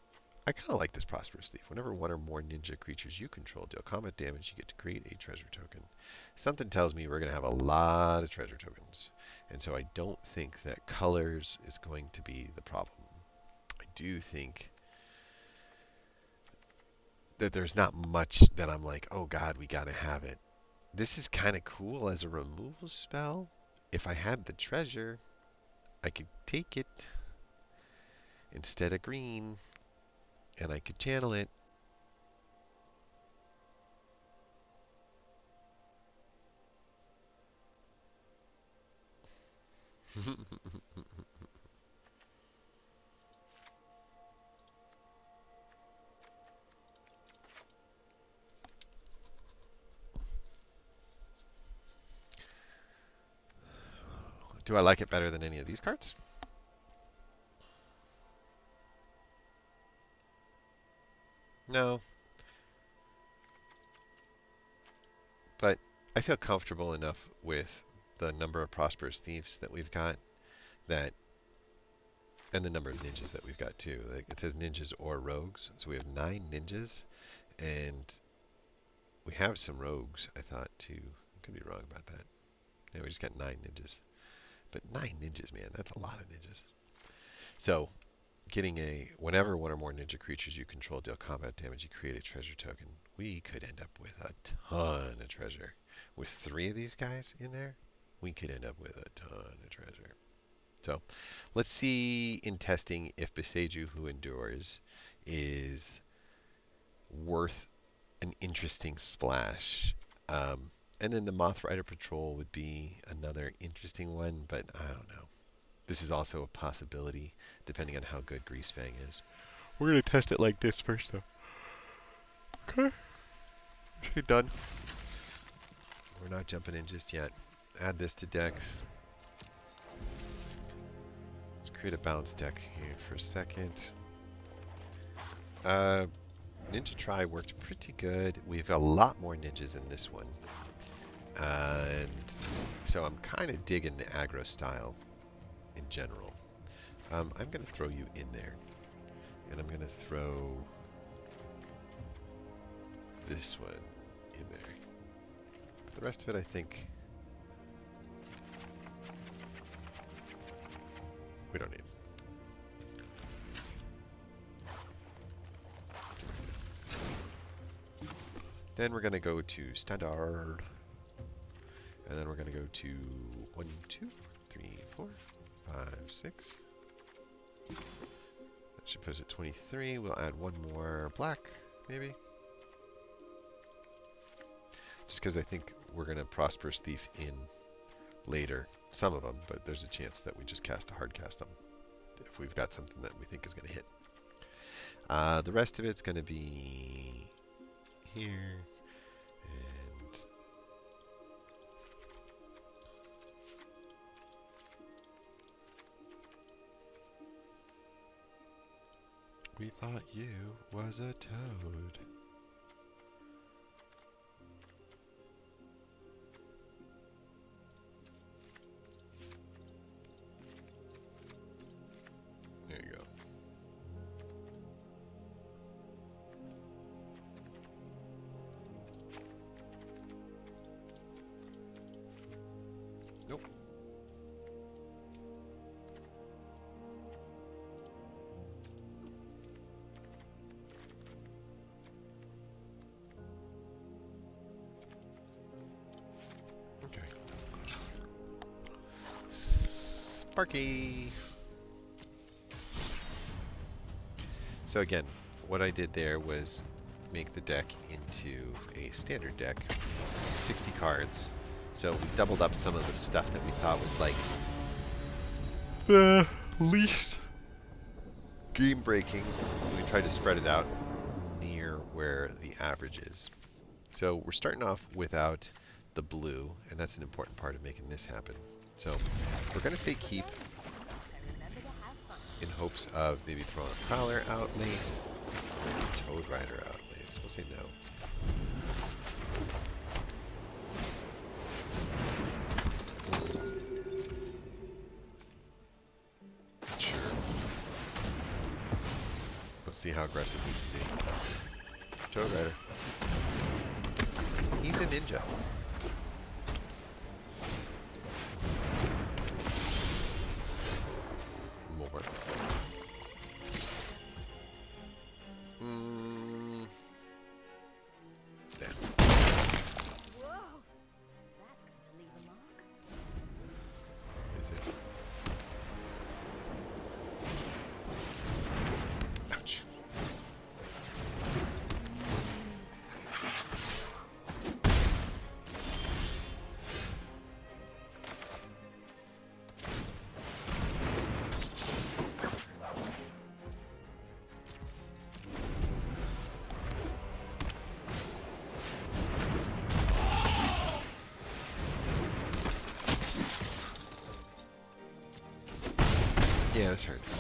I kind of like this Prosperous Thief. Whenever one or more ninja creatures you control deal combat damage, you get to create a treasure token. Something tells me we're going to have a lot of treasure tokens. And so I don't think that colors is going to be the problem. I do think that there's not much that I'm like, oh god, we got to have it. This is kind of cool as a removal spell. If I had the treasure, I could take it instead of green, and I could channel it. Do I like it better than any of these cards? No. But I feel comfortable enough with the number of Prosperous Thieves that we've got, that, and the number of ninjas that we've got too. Like, it says ninjas or rogues, so we have 9 ninjas, and we have some rogues, I thought, too. I could be wrong about that. Yeah, we just got 9 ninjas. But 9 ninjas, man, that's a lot of ninjas. So, getting a, whenever one or more ninja creatures you control deal combat damage, you create a treasure token. We could end up with a ton of treasure. With 3 of these guys in there, we could end up with a ton of treasure. So, let's see in testing if Beseju Who Endures is worth an interesting splash. And then the Moth Rider Patrol would be another interesting one, but I don't know. This is also a possibility, depending on how good Greasefang is. We're going to test it like this first, though. Okay. Okay, done. We're not jumping in just yet. Add this to decks. Let's create a balance deck here for a second. Ninja Try worked pretty good. We have a lot more ninjas in this one. And so I'm kind of digging the aggro style in general. I'm going to throw you in there. And I'm going to throw this one in there. But the rest of it, I think, we don't need. Then we're going to go to Standard. And then we're going to go to 1, 2, 3, 4, 5, 6. That should put us at 23. We'll add one more black, maybe. Just because I think we're going to Prosperous Thief in later. Some of them, but there's a chance that we just cast a hard cast them if we've got something that we think is going to hit. The rest of it's going to be here. And we thought you was a toad. There you go. Nope. Okay. Sparky. So again, what I did there was make the deck into a standard deck, 60 cards. So we doubled up some of the stuff that we thought was like the least game breaking. We tried to spread it out near where the average is. So we're starting off without the blue, and that's an important part of making this happen. So we're going to say keep in hopes of maybe throwing a Prowler out late, maybe Toad Rider out late. So we'll say no. Sure. see how aggressive we can be. Toad Rider. He's a ninja. More. There. Whoa! That's going to leave a mark. Is it? Ouch. Yeah, this hurts.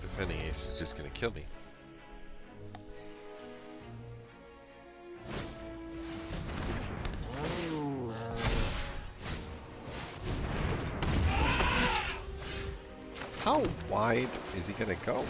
Defending ace is just gonna kill me. How wide is he gonna go?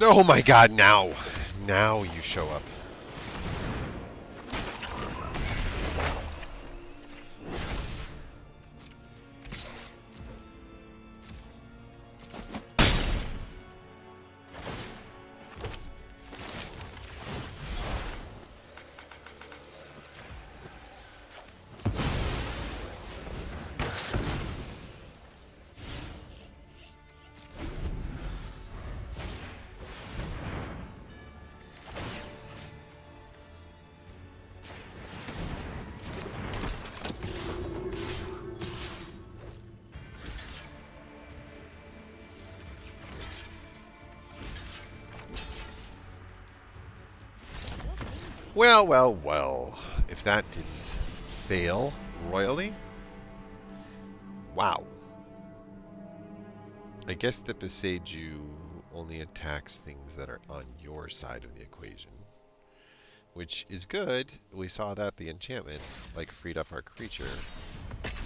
Oh my god, now! Now you show up. Well, well, well. If that didn't fail royally. Wow. I guess the Beseiju only attacks things that are on your side of the equation. Which is good. We saw that the enchantment, like, freed up our creature.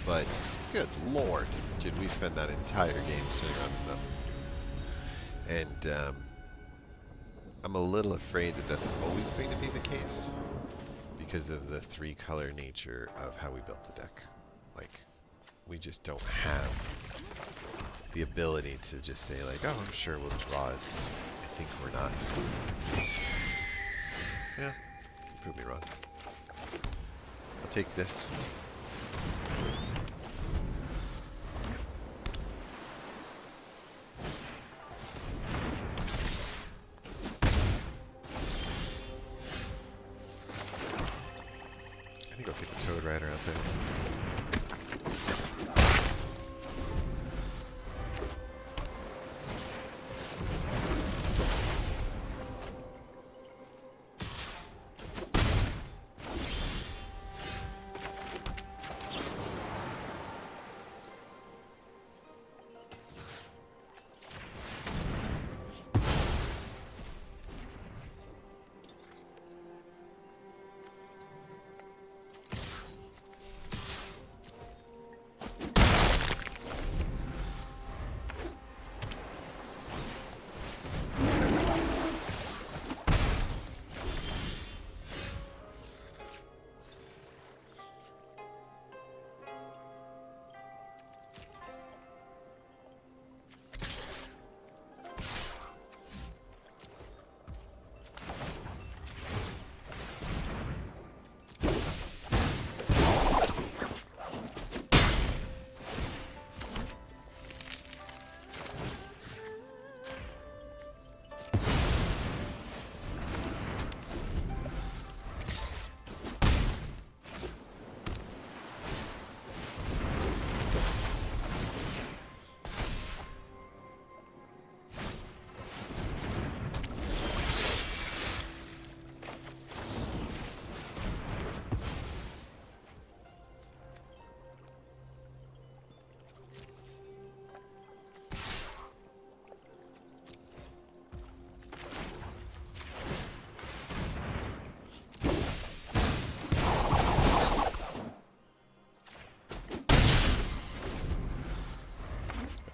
But, good lord, did we spend that entire game sitting on nothing. And, I'm a little afraid that that's always going to be the case because of the three-color nature of how we built the deck. Like, we just don't have the ability to just say like, oh, I'm sure we'll draw it. I think we're not. Yeah, you can prove me wrong. I'll take this. I think I'll take the Toad Rider out there.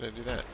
did I do that?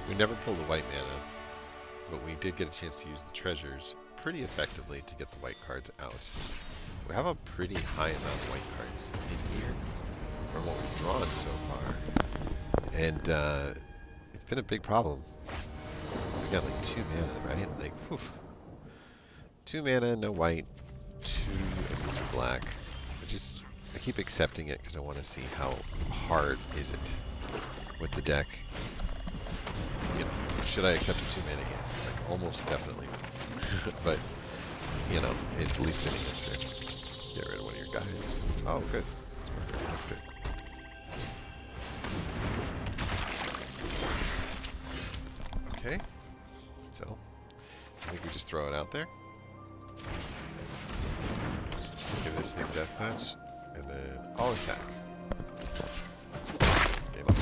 We never pulled a white mana, but we did get a chance to use the treasures pretty effectively to get the white cards out. We have a pretty high amount of white cards in here from what we've drawn so far, and it's been a big problem. We got like 2 mana, right? Like, whew. 2 mana, no white, 2 of these are black. I keep accepting it because I want to see how hard is it with the deck. You know, should I accept a 2 mana hand? Like, almost definitely. But, you know, it's at least an answer. Get rid of one of your guys. Oh, good. That's good. Okay. So, I think we just throw it out there. Give this thing death touch, and then I'll attack. Game over.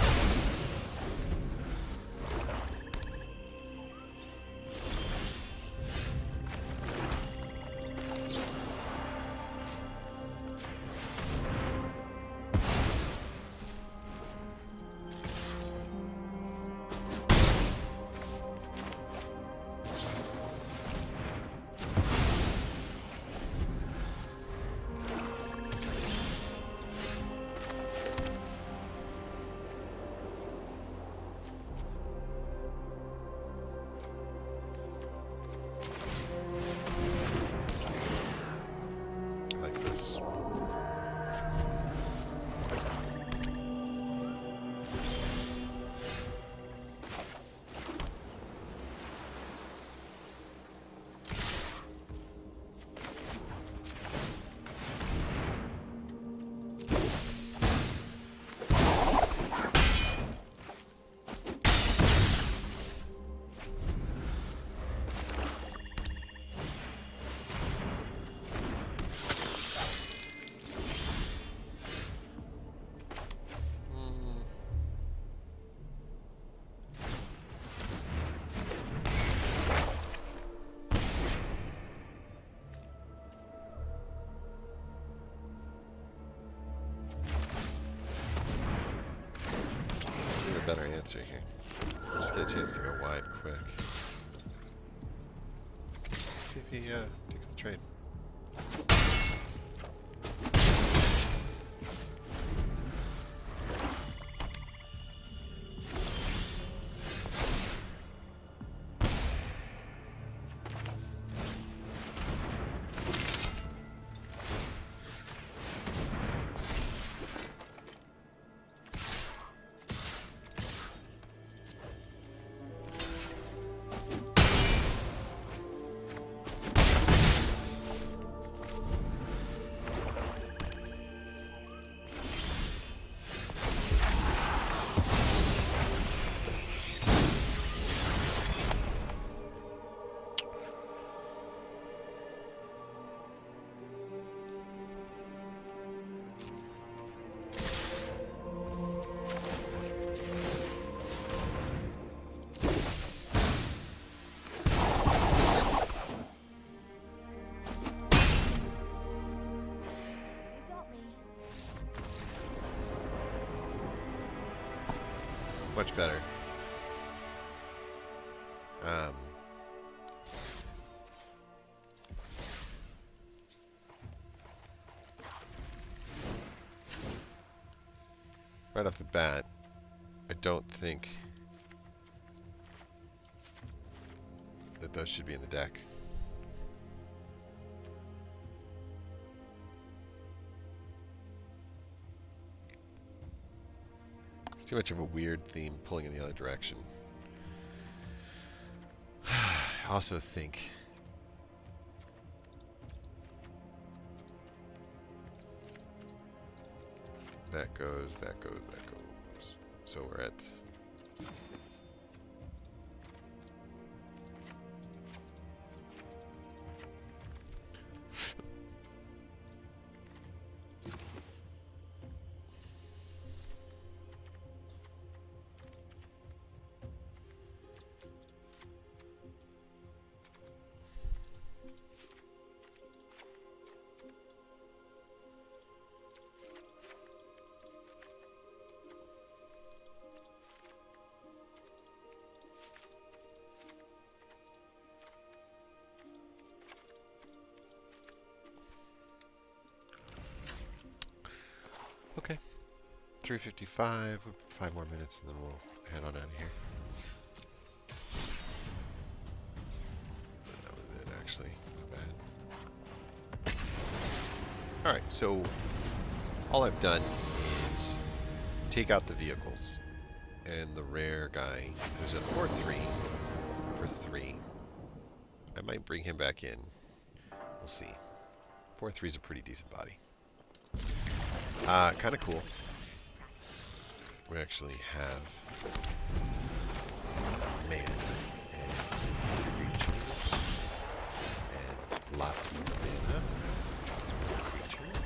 Better answer here. Just get a chance to go wide quick. See if he takes the trade. Much better. Right off the bat, I don't think that those should be in the deck. It's too much of a weird theme pulling in the other direction. I also think that goes, that goes, that goes. So we're at okay. 3:55. 5 more minutes, and then we'll head on out of here. That was it, actually. My bad. All right. So all I've done is take out the vehicles, and the rare guy who's a 4/3 for 3. I might bring him back in. We'll see. 4/3 is a pretty decent body. Kind of cool. We actually have man and creatures and lots more mana, lots more creatures.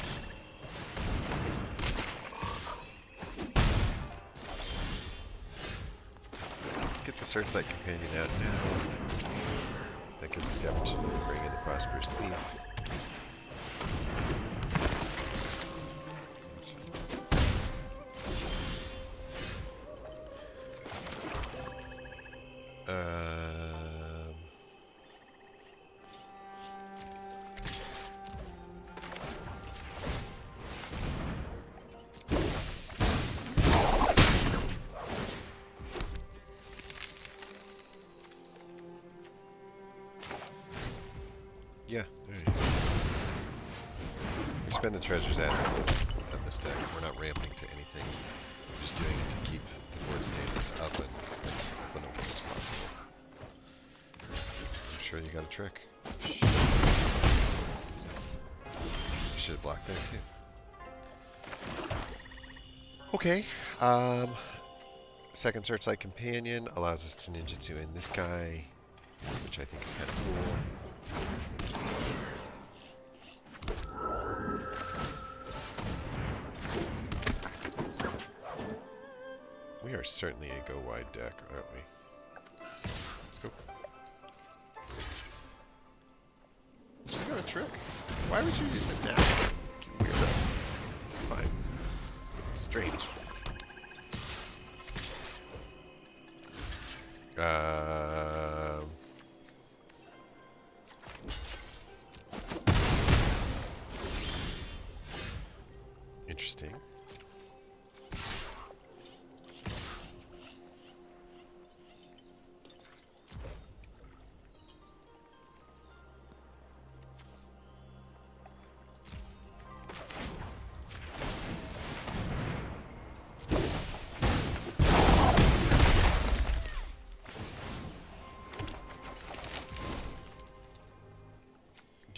Let's get the Searchlight Companion out now. That gives us the opportunity to bring in the Prosperous Thief. Yeah, there you go. We spend the treasures at this deck. We're not ramping to anything. We're just doing it to keep the board standards up and open as possible. I'm sure you got a trick. You should have blocked that too. Okay. Second Searchlight Companion allows us to ninjutsu in this guy, which I think is kind of cool. We are certainly a go wide deck, aren't we? Let's go. You got a trick. Why would you use it now? You weirdo. It's fine. Strange. Interesting.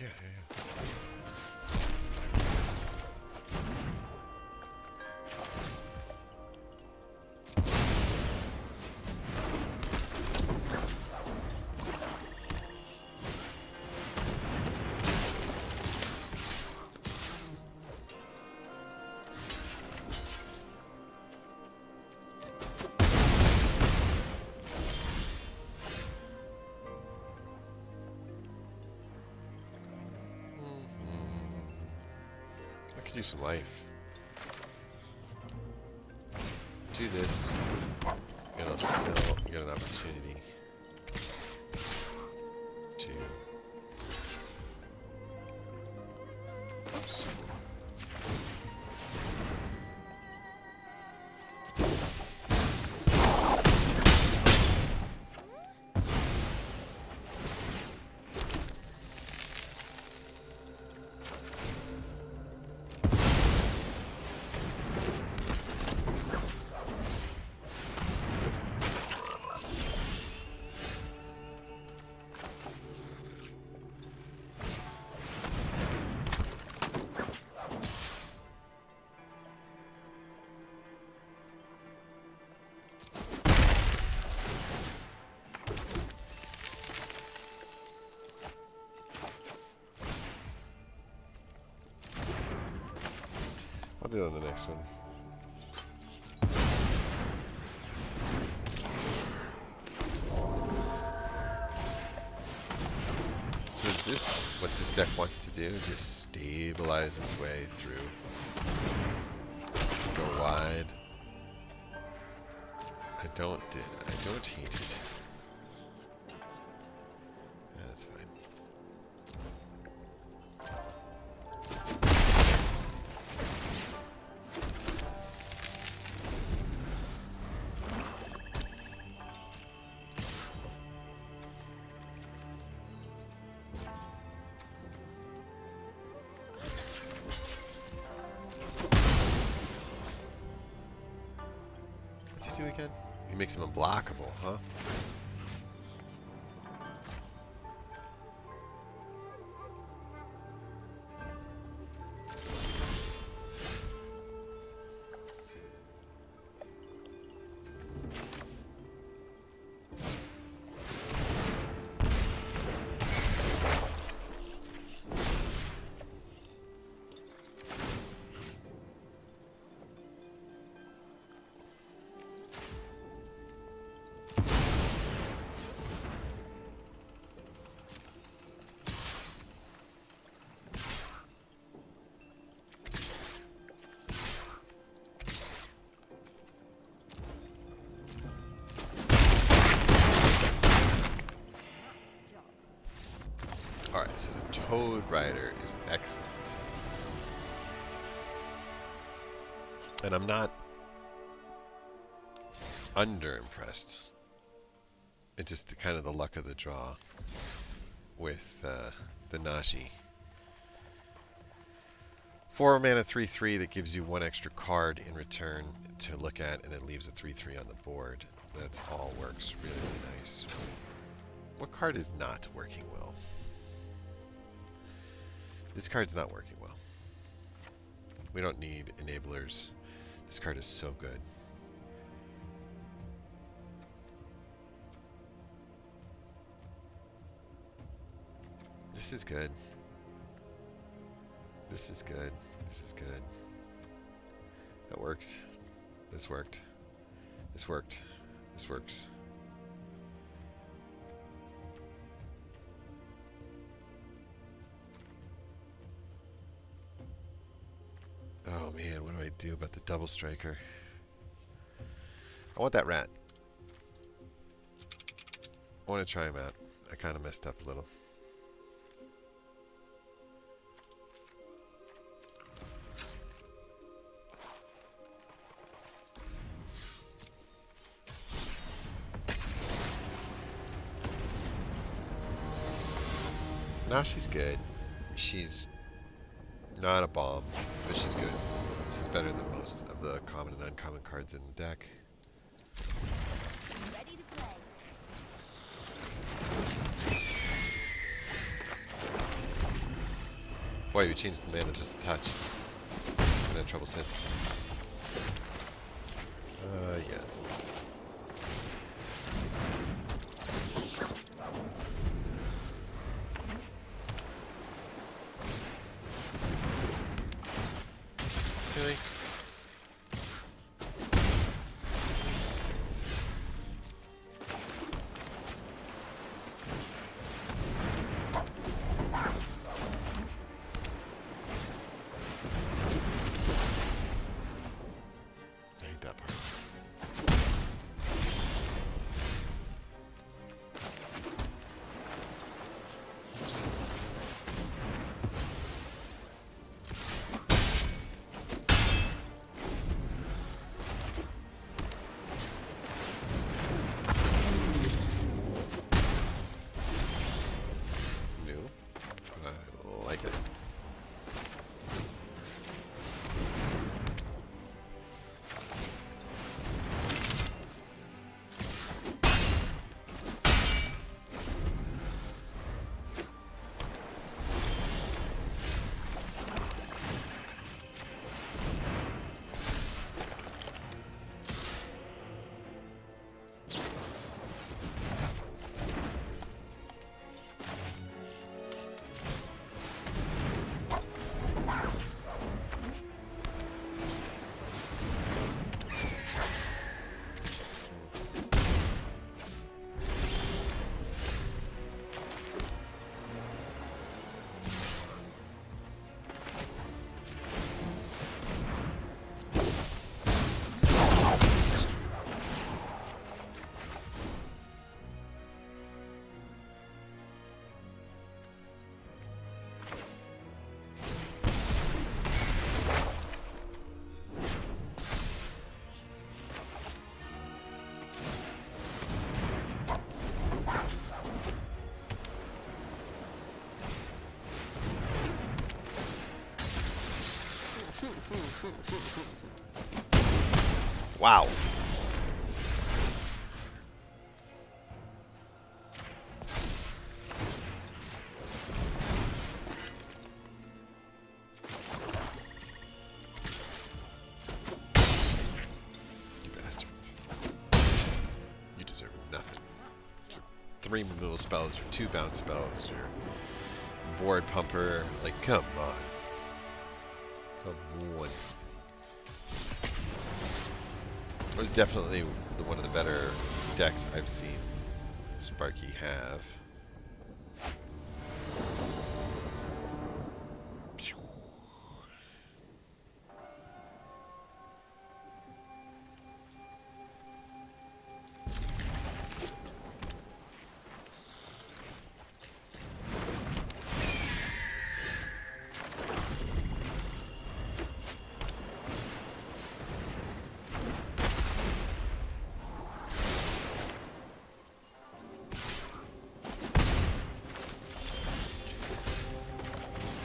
Yeah. I could use some life. Do this. still get an opportunity to... Oops. I'll do it on the next one. So is this what this deck wants to do? Just stabilize its way through. Go wide. I don't hate it. Yeah, that's fine. What's he do again? He makes him unblockable, huh? Alright, so the Toad Rider is excellent. And I'm not under-impressed. It's just kind of the luck of the draw with the Nashi. 4 mana 3/3 that gives you 1 extra card in return to look at, and it leaves a 3/3 on the board. That all works really, really nice. What card is not working well? This card's not working well. We don't need enablers. This card is so good. This is good. This is good. This is good. That worked. This worked. This worked. This works. Oh man, what do I do about the double striker? I want that rat. I want to try him out. I kind of messed up a little. Now she's good. She's not a bomb, but she's good. She's better than most of the common and uncommon cards in the deck. Ready to play. Boy, you changed the mana just a touch. I've been in trouble since. Yeah, it's okay. Really? I hate that part. Wow. You bastard. You deserve nothing. Your 3 removal spells, your 2 bounce spells, your board pumper. Like, come on. Come on. It was definitely one of the better decks I've seen Sparky have.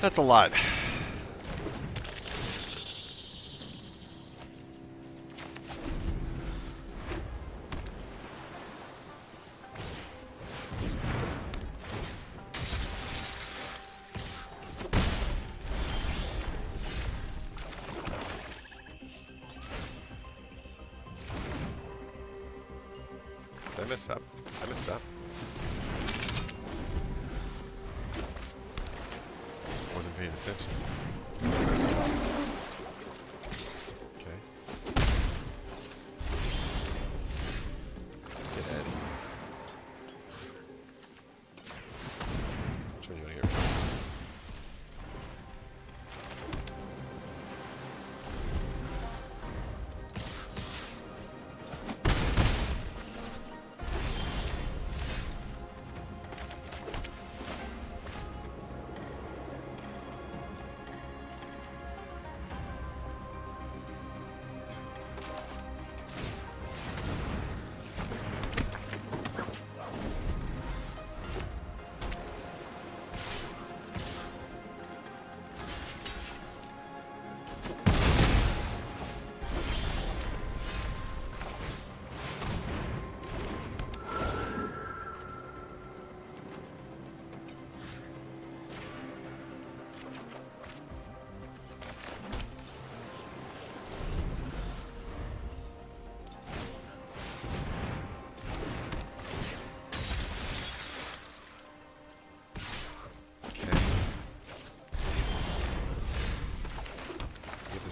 That's a lot. Did I mess up? I messed up. Wasn't paying attention. Okay. Get Eddie. Which one do you want to hear?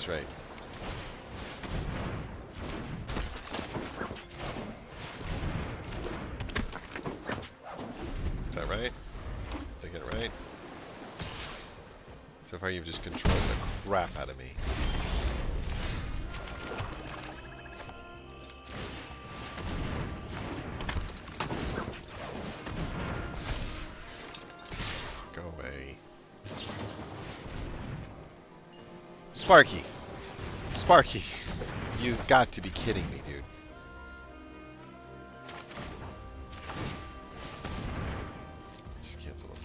Right. Is that right? Did I get it right? So far you've just controlled the crap out of me. Go away. Sparky! Sparky! You've got to be kidding me, dude. Just cancel them.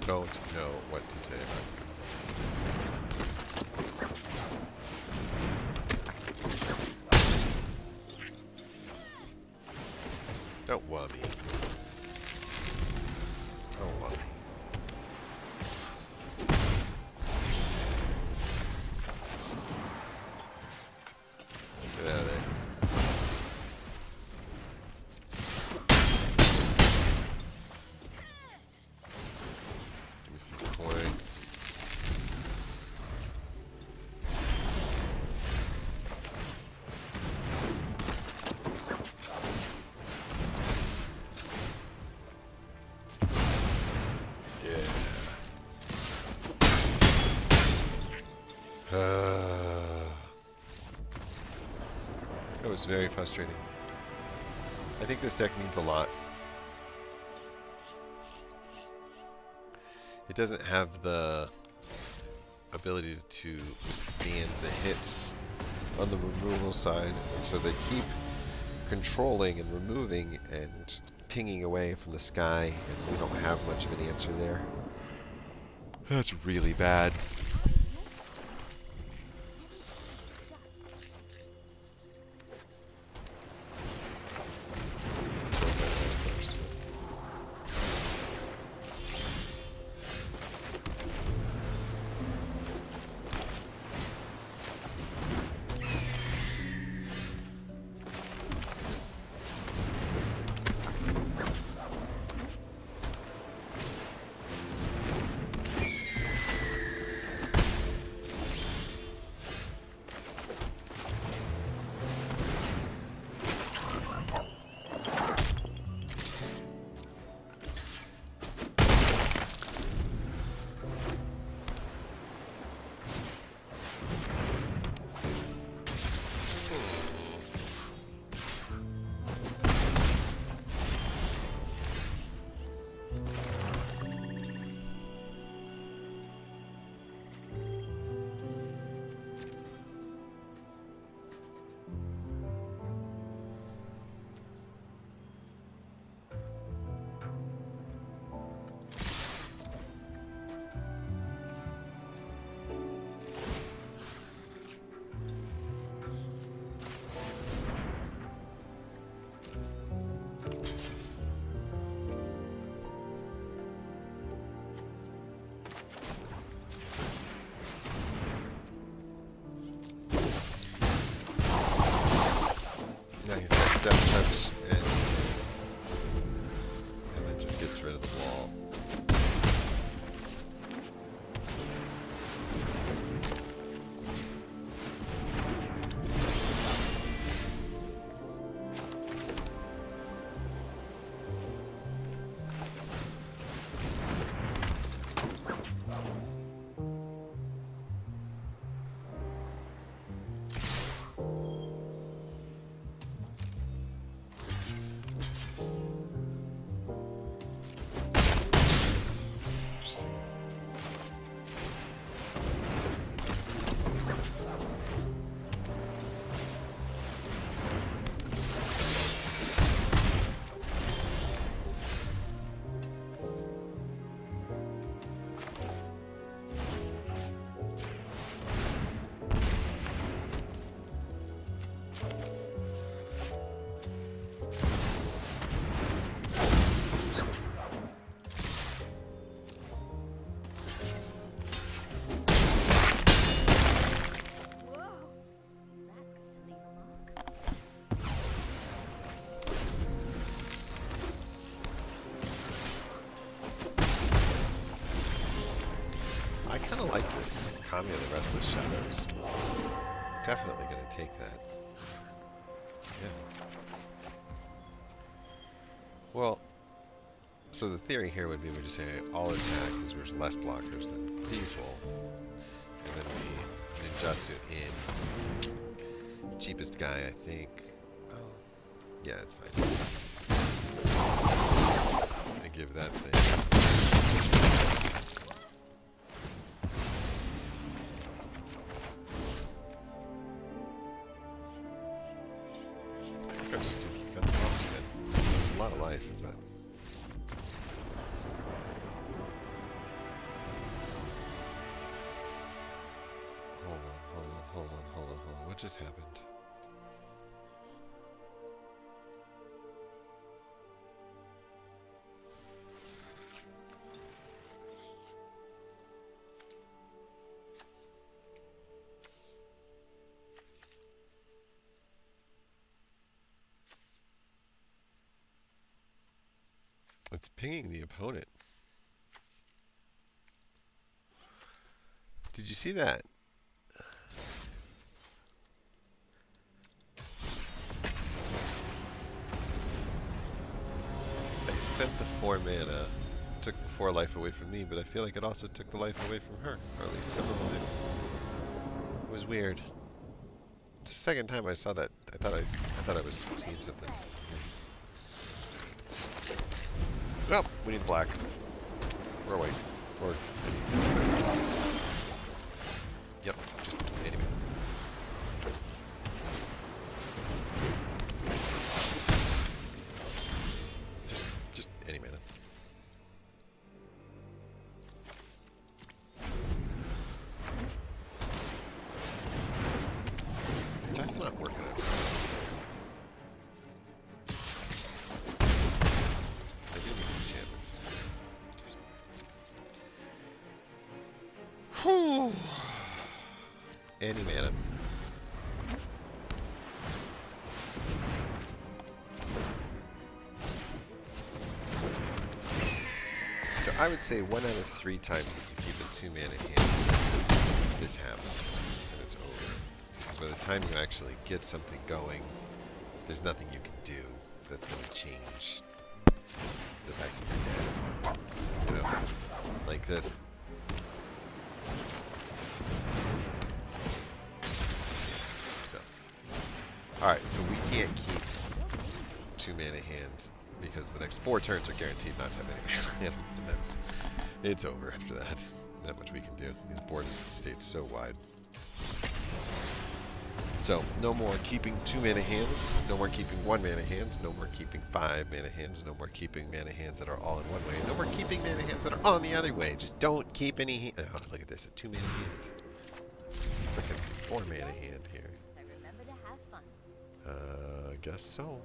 Don't know what to say about it. Don't worry. Don't worry. Get out of there. Give me some coins. It was very frustrating. I think this deck means a lot. It doesn't have the ability to withstand the hits on the removal side. So they keep controlling and removing and pinging away from the sky, and we don't have much of an answer there. That's really bad. Nice, that's death touch, and that just gets rid of the wall. I kind of like this Kami of the Restless Shadows. Definitely going to take that. Yeah. Well, so the theory here would be we just say all attack because there's less blockers than usual. And then we ninjutsu in. Cheapest guy, I think. Oh, yeah, it's fine. I give that thing. I just didn't got the box again. It's a lot of life, but. Hold on. What just happened? It's pinging the opponent. Did you see that? I spent the 4 mana, took the 4 life away from me, but I feel like it also took the life away from her, or at least some of it. It was weird. It's the second time I saw that. I thought I was seeing something. Oh, we need black. Or white. Or yep, just enemy. Any mana. So I would say 1 out of 3 times that you keep a 2 mana hand, this happens, and it's over. Because by the time you actually get something going, there's nothing you can do that's going to change the fact that you're dead. You know, like this. So, alright, so we can't keep 2 mana hands because the next 4 turns are guaranteed not to have any mana. And it's over after that. Not much we can do. These board states so wide. So, no more keeping 2 mana hands, no more keeping 1 mana hands, no more keeping 5 mana hands, no more keeping mana hands that are all in one way, no more keeping mana hands that are all in the other way. Just don't keep any oh, look at this, a 2 mana hand. Freaking 4 mana hand here. So remember to have fun. I guess so.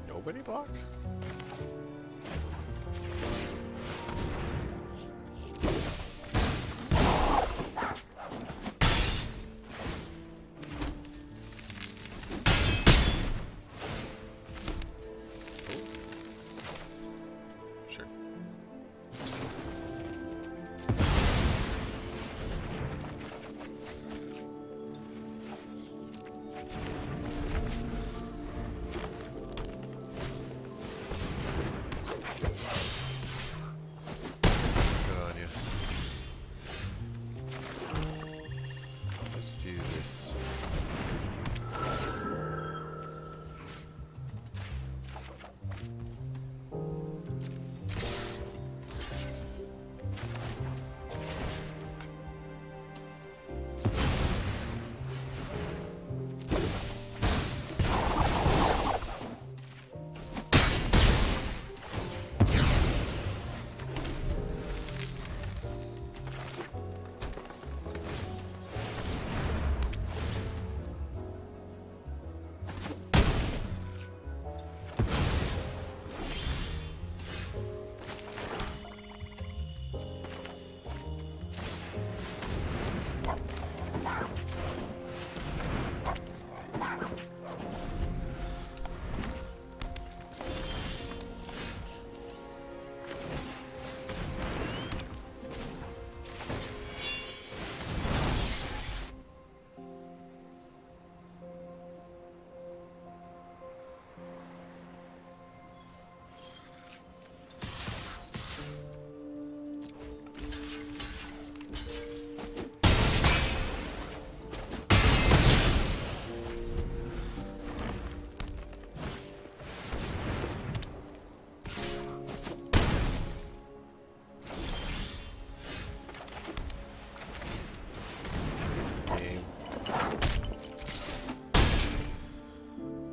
Nobody blocked? Sure. Let's do this.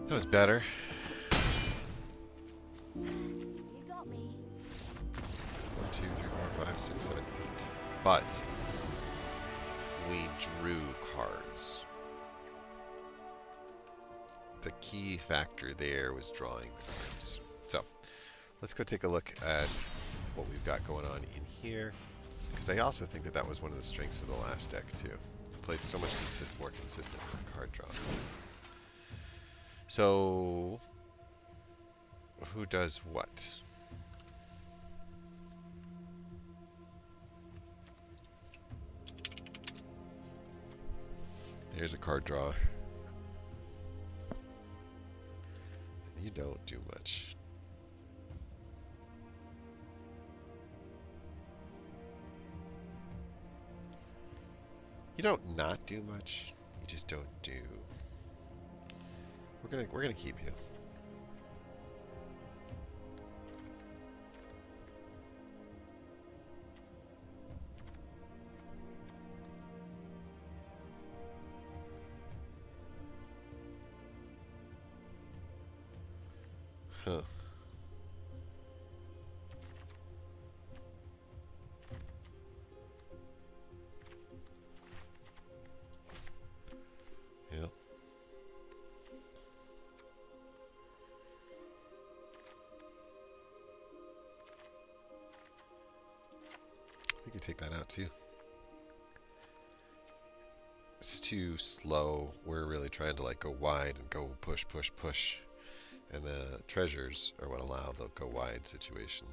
That was better. You got me. 1, 2, 3, 4, 5, 6, 7, 8. But we drew cards. The key factor there was drawing cards. So let's go take a look at what we've got going on in here. Because I also think that that was one of the strengths of the last deck too. It played so much more consistent card draw. So, who does what? Here's a card draw. You don't do much. You don't not do much. You just don't do. We're gonna keep you. Huh. Yeah. We could take that out too. It's too slow. We're really trying to like go wide and go push, push, push. And the treasures are what allow the go wide situation.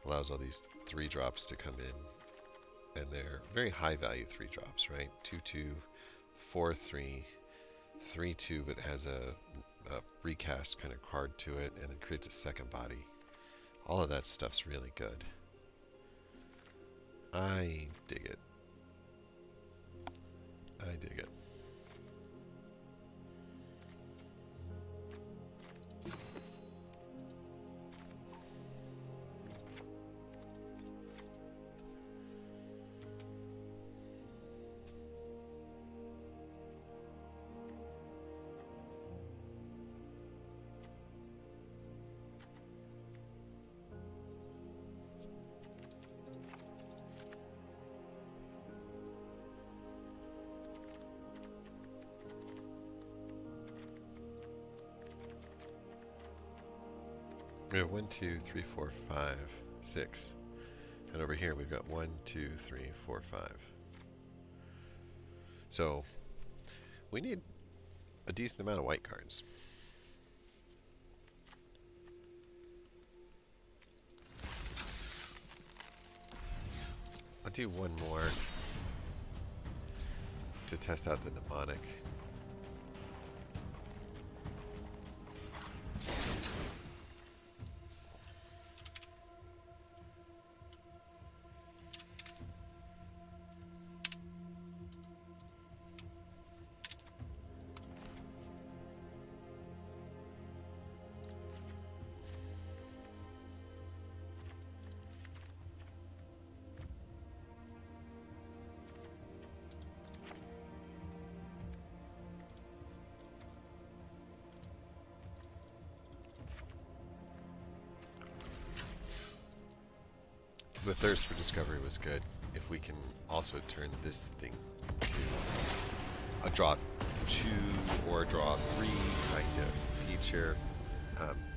Allows all these 3-drops to come in. And they're very high value 3-drops, right? 2/2, 4/3, 3/2, but has a recast kind of card to it, and it creates a second body. All of that stuff's really good. I dig it. I dig it. We have 1, 2, 3, 4, 5, 6. And over here we've got 1, 2, 3, 4, 5. So we need a decent amount of white cards. I'll do one more to test out the mnemonic. The thirst for discovery was good. If we can also turn this thing into a draw 2 or a draw 3 kind of feature,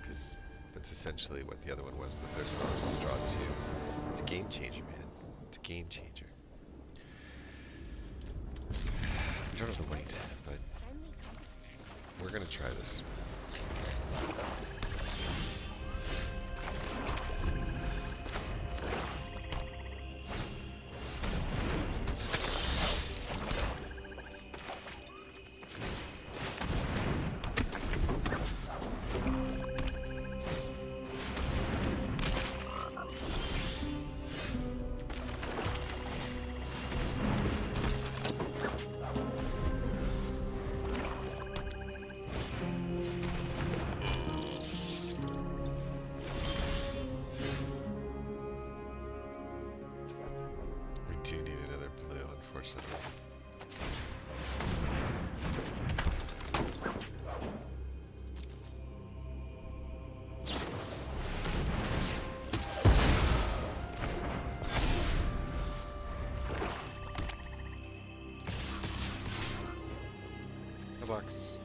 because that's essentially what the other one was. The thirst one was just a draw 2. It's a game changer, man. It's a game changer. We don't have to wait, but we're gonna try this. Box.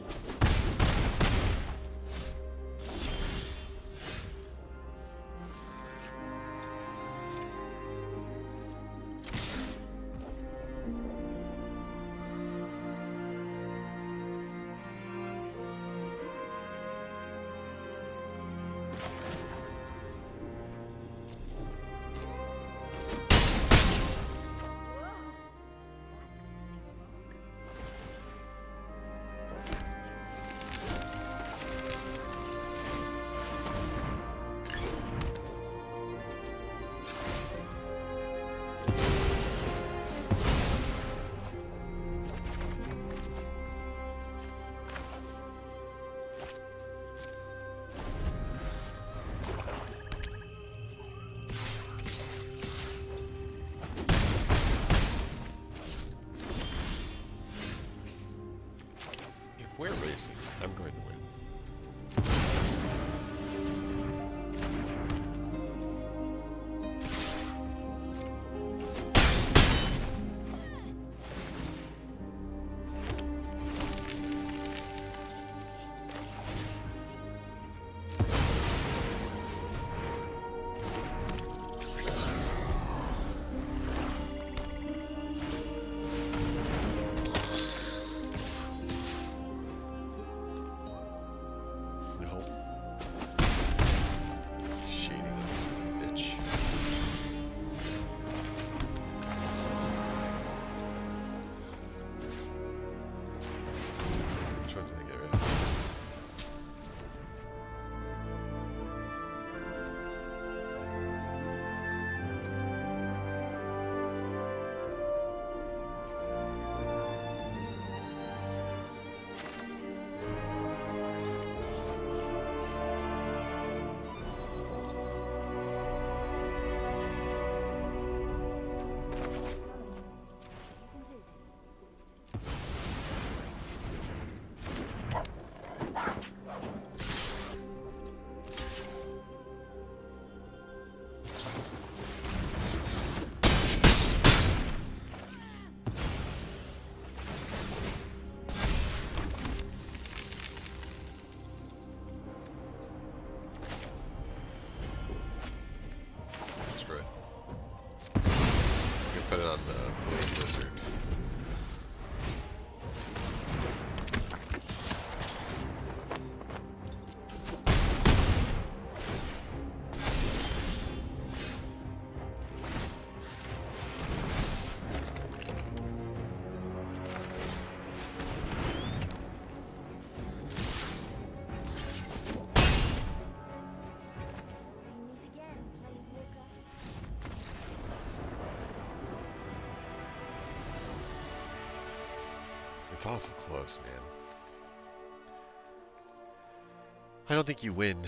put it on the blade wizard. Meet again, Planeswalker. It's awful close, man. I don't think you win.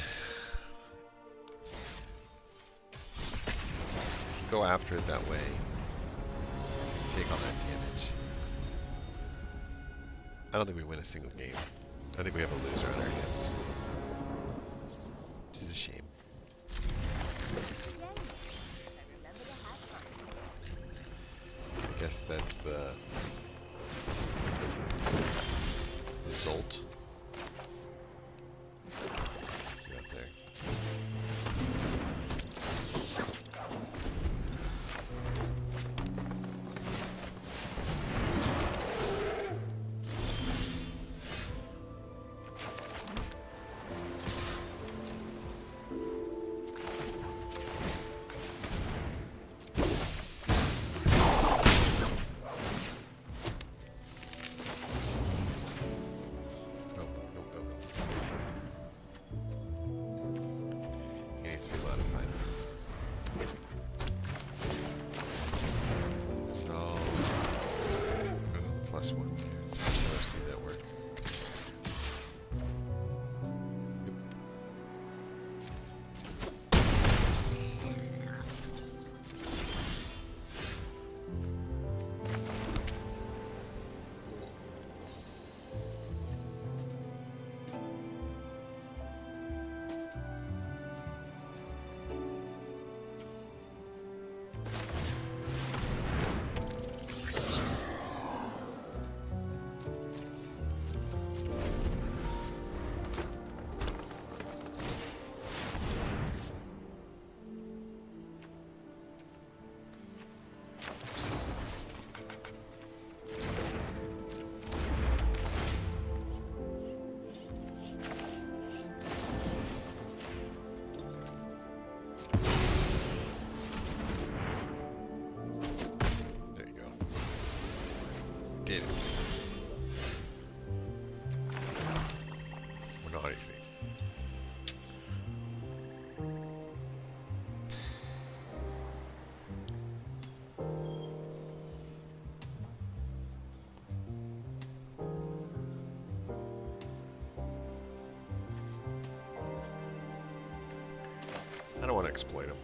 If you go after it that way, take all that damage. I don't think we win a single game. I think we have a loser on our hands. Which is a shame. Again. I remember to have fun. I guess that's the result. Stick you out there. No, no, no, no. He needs to be modified. So, go to the plus one here. So I've seen that work. Yep. There you go. Did it. We're not anything. I don't want to exploit him.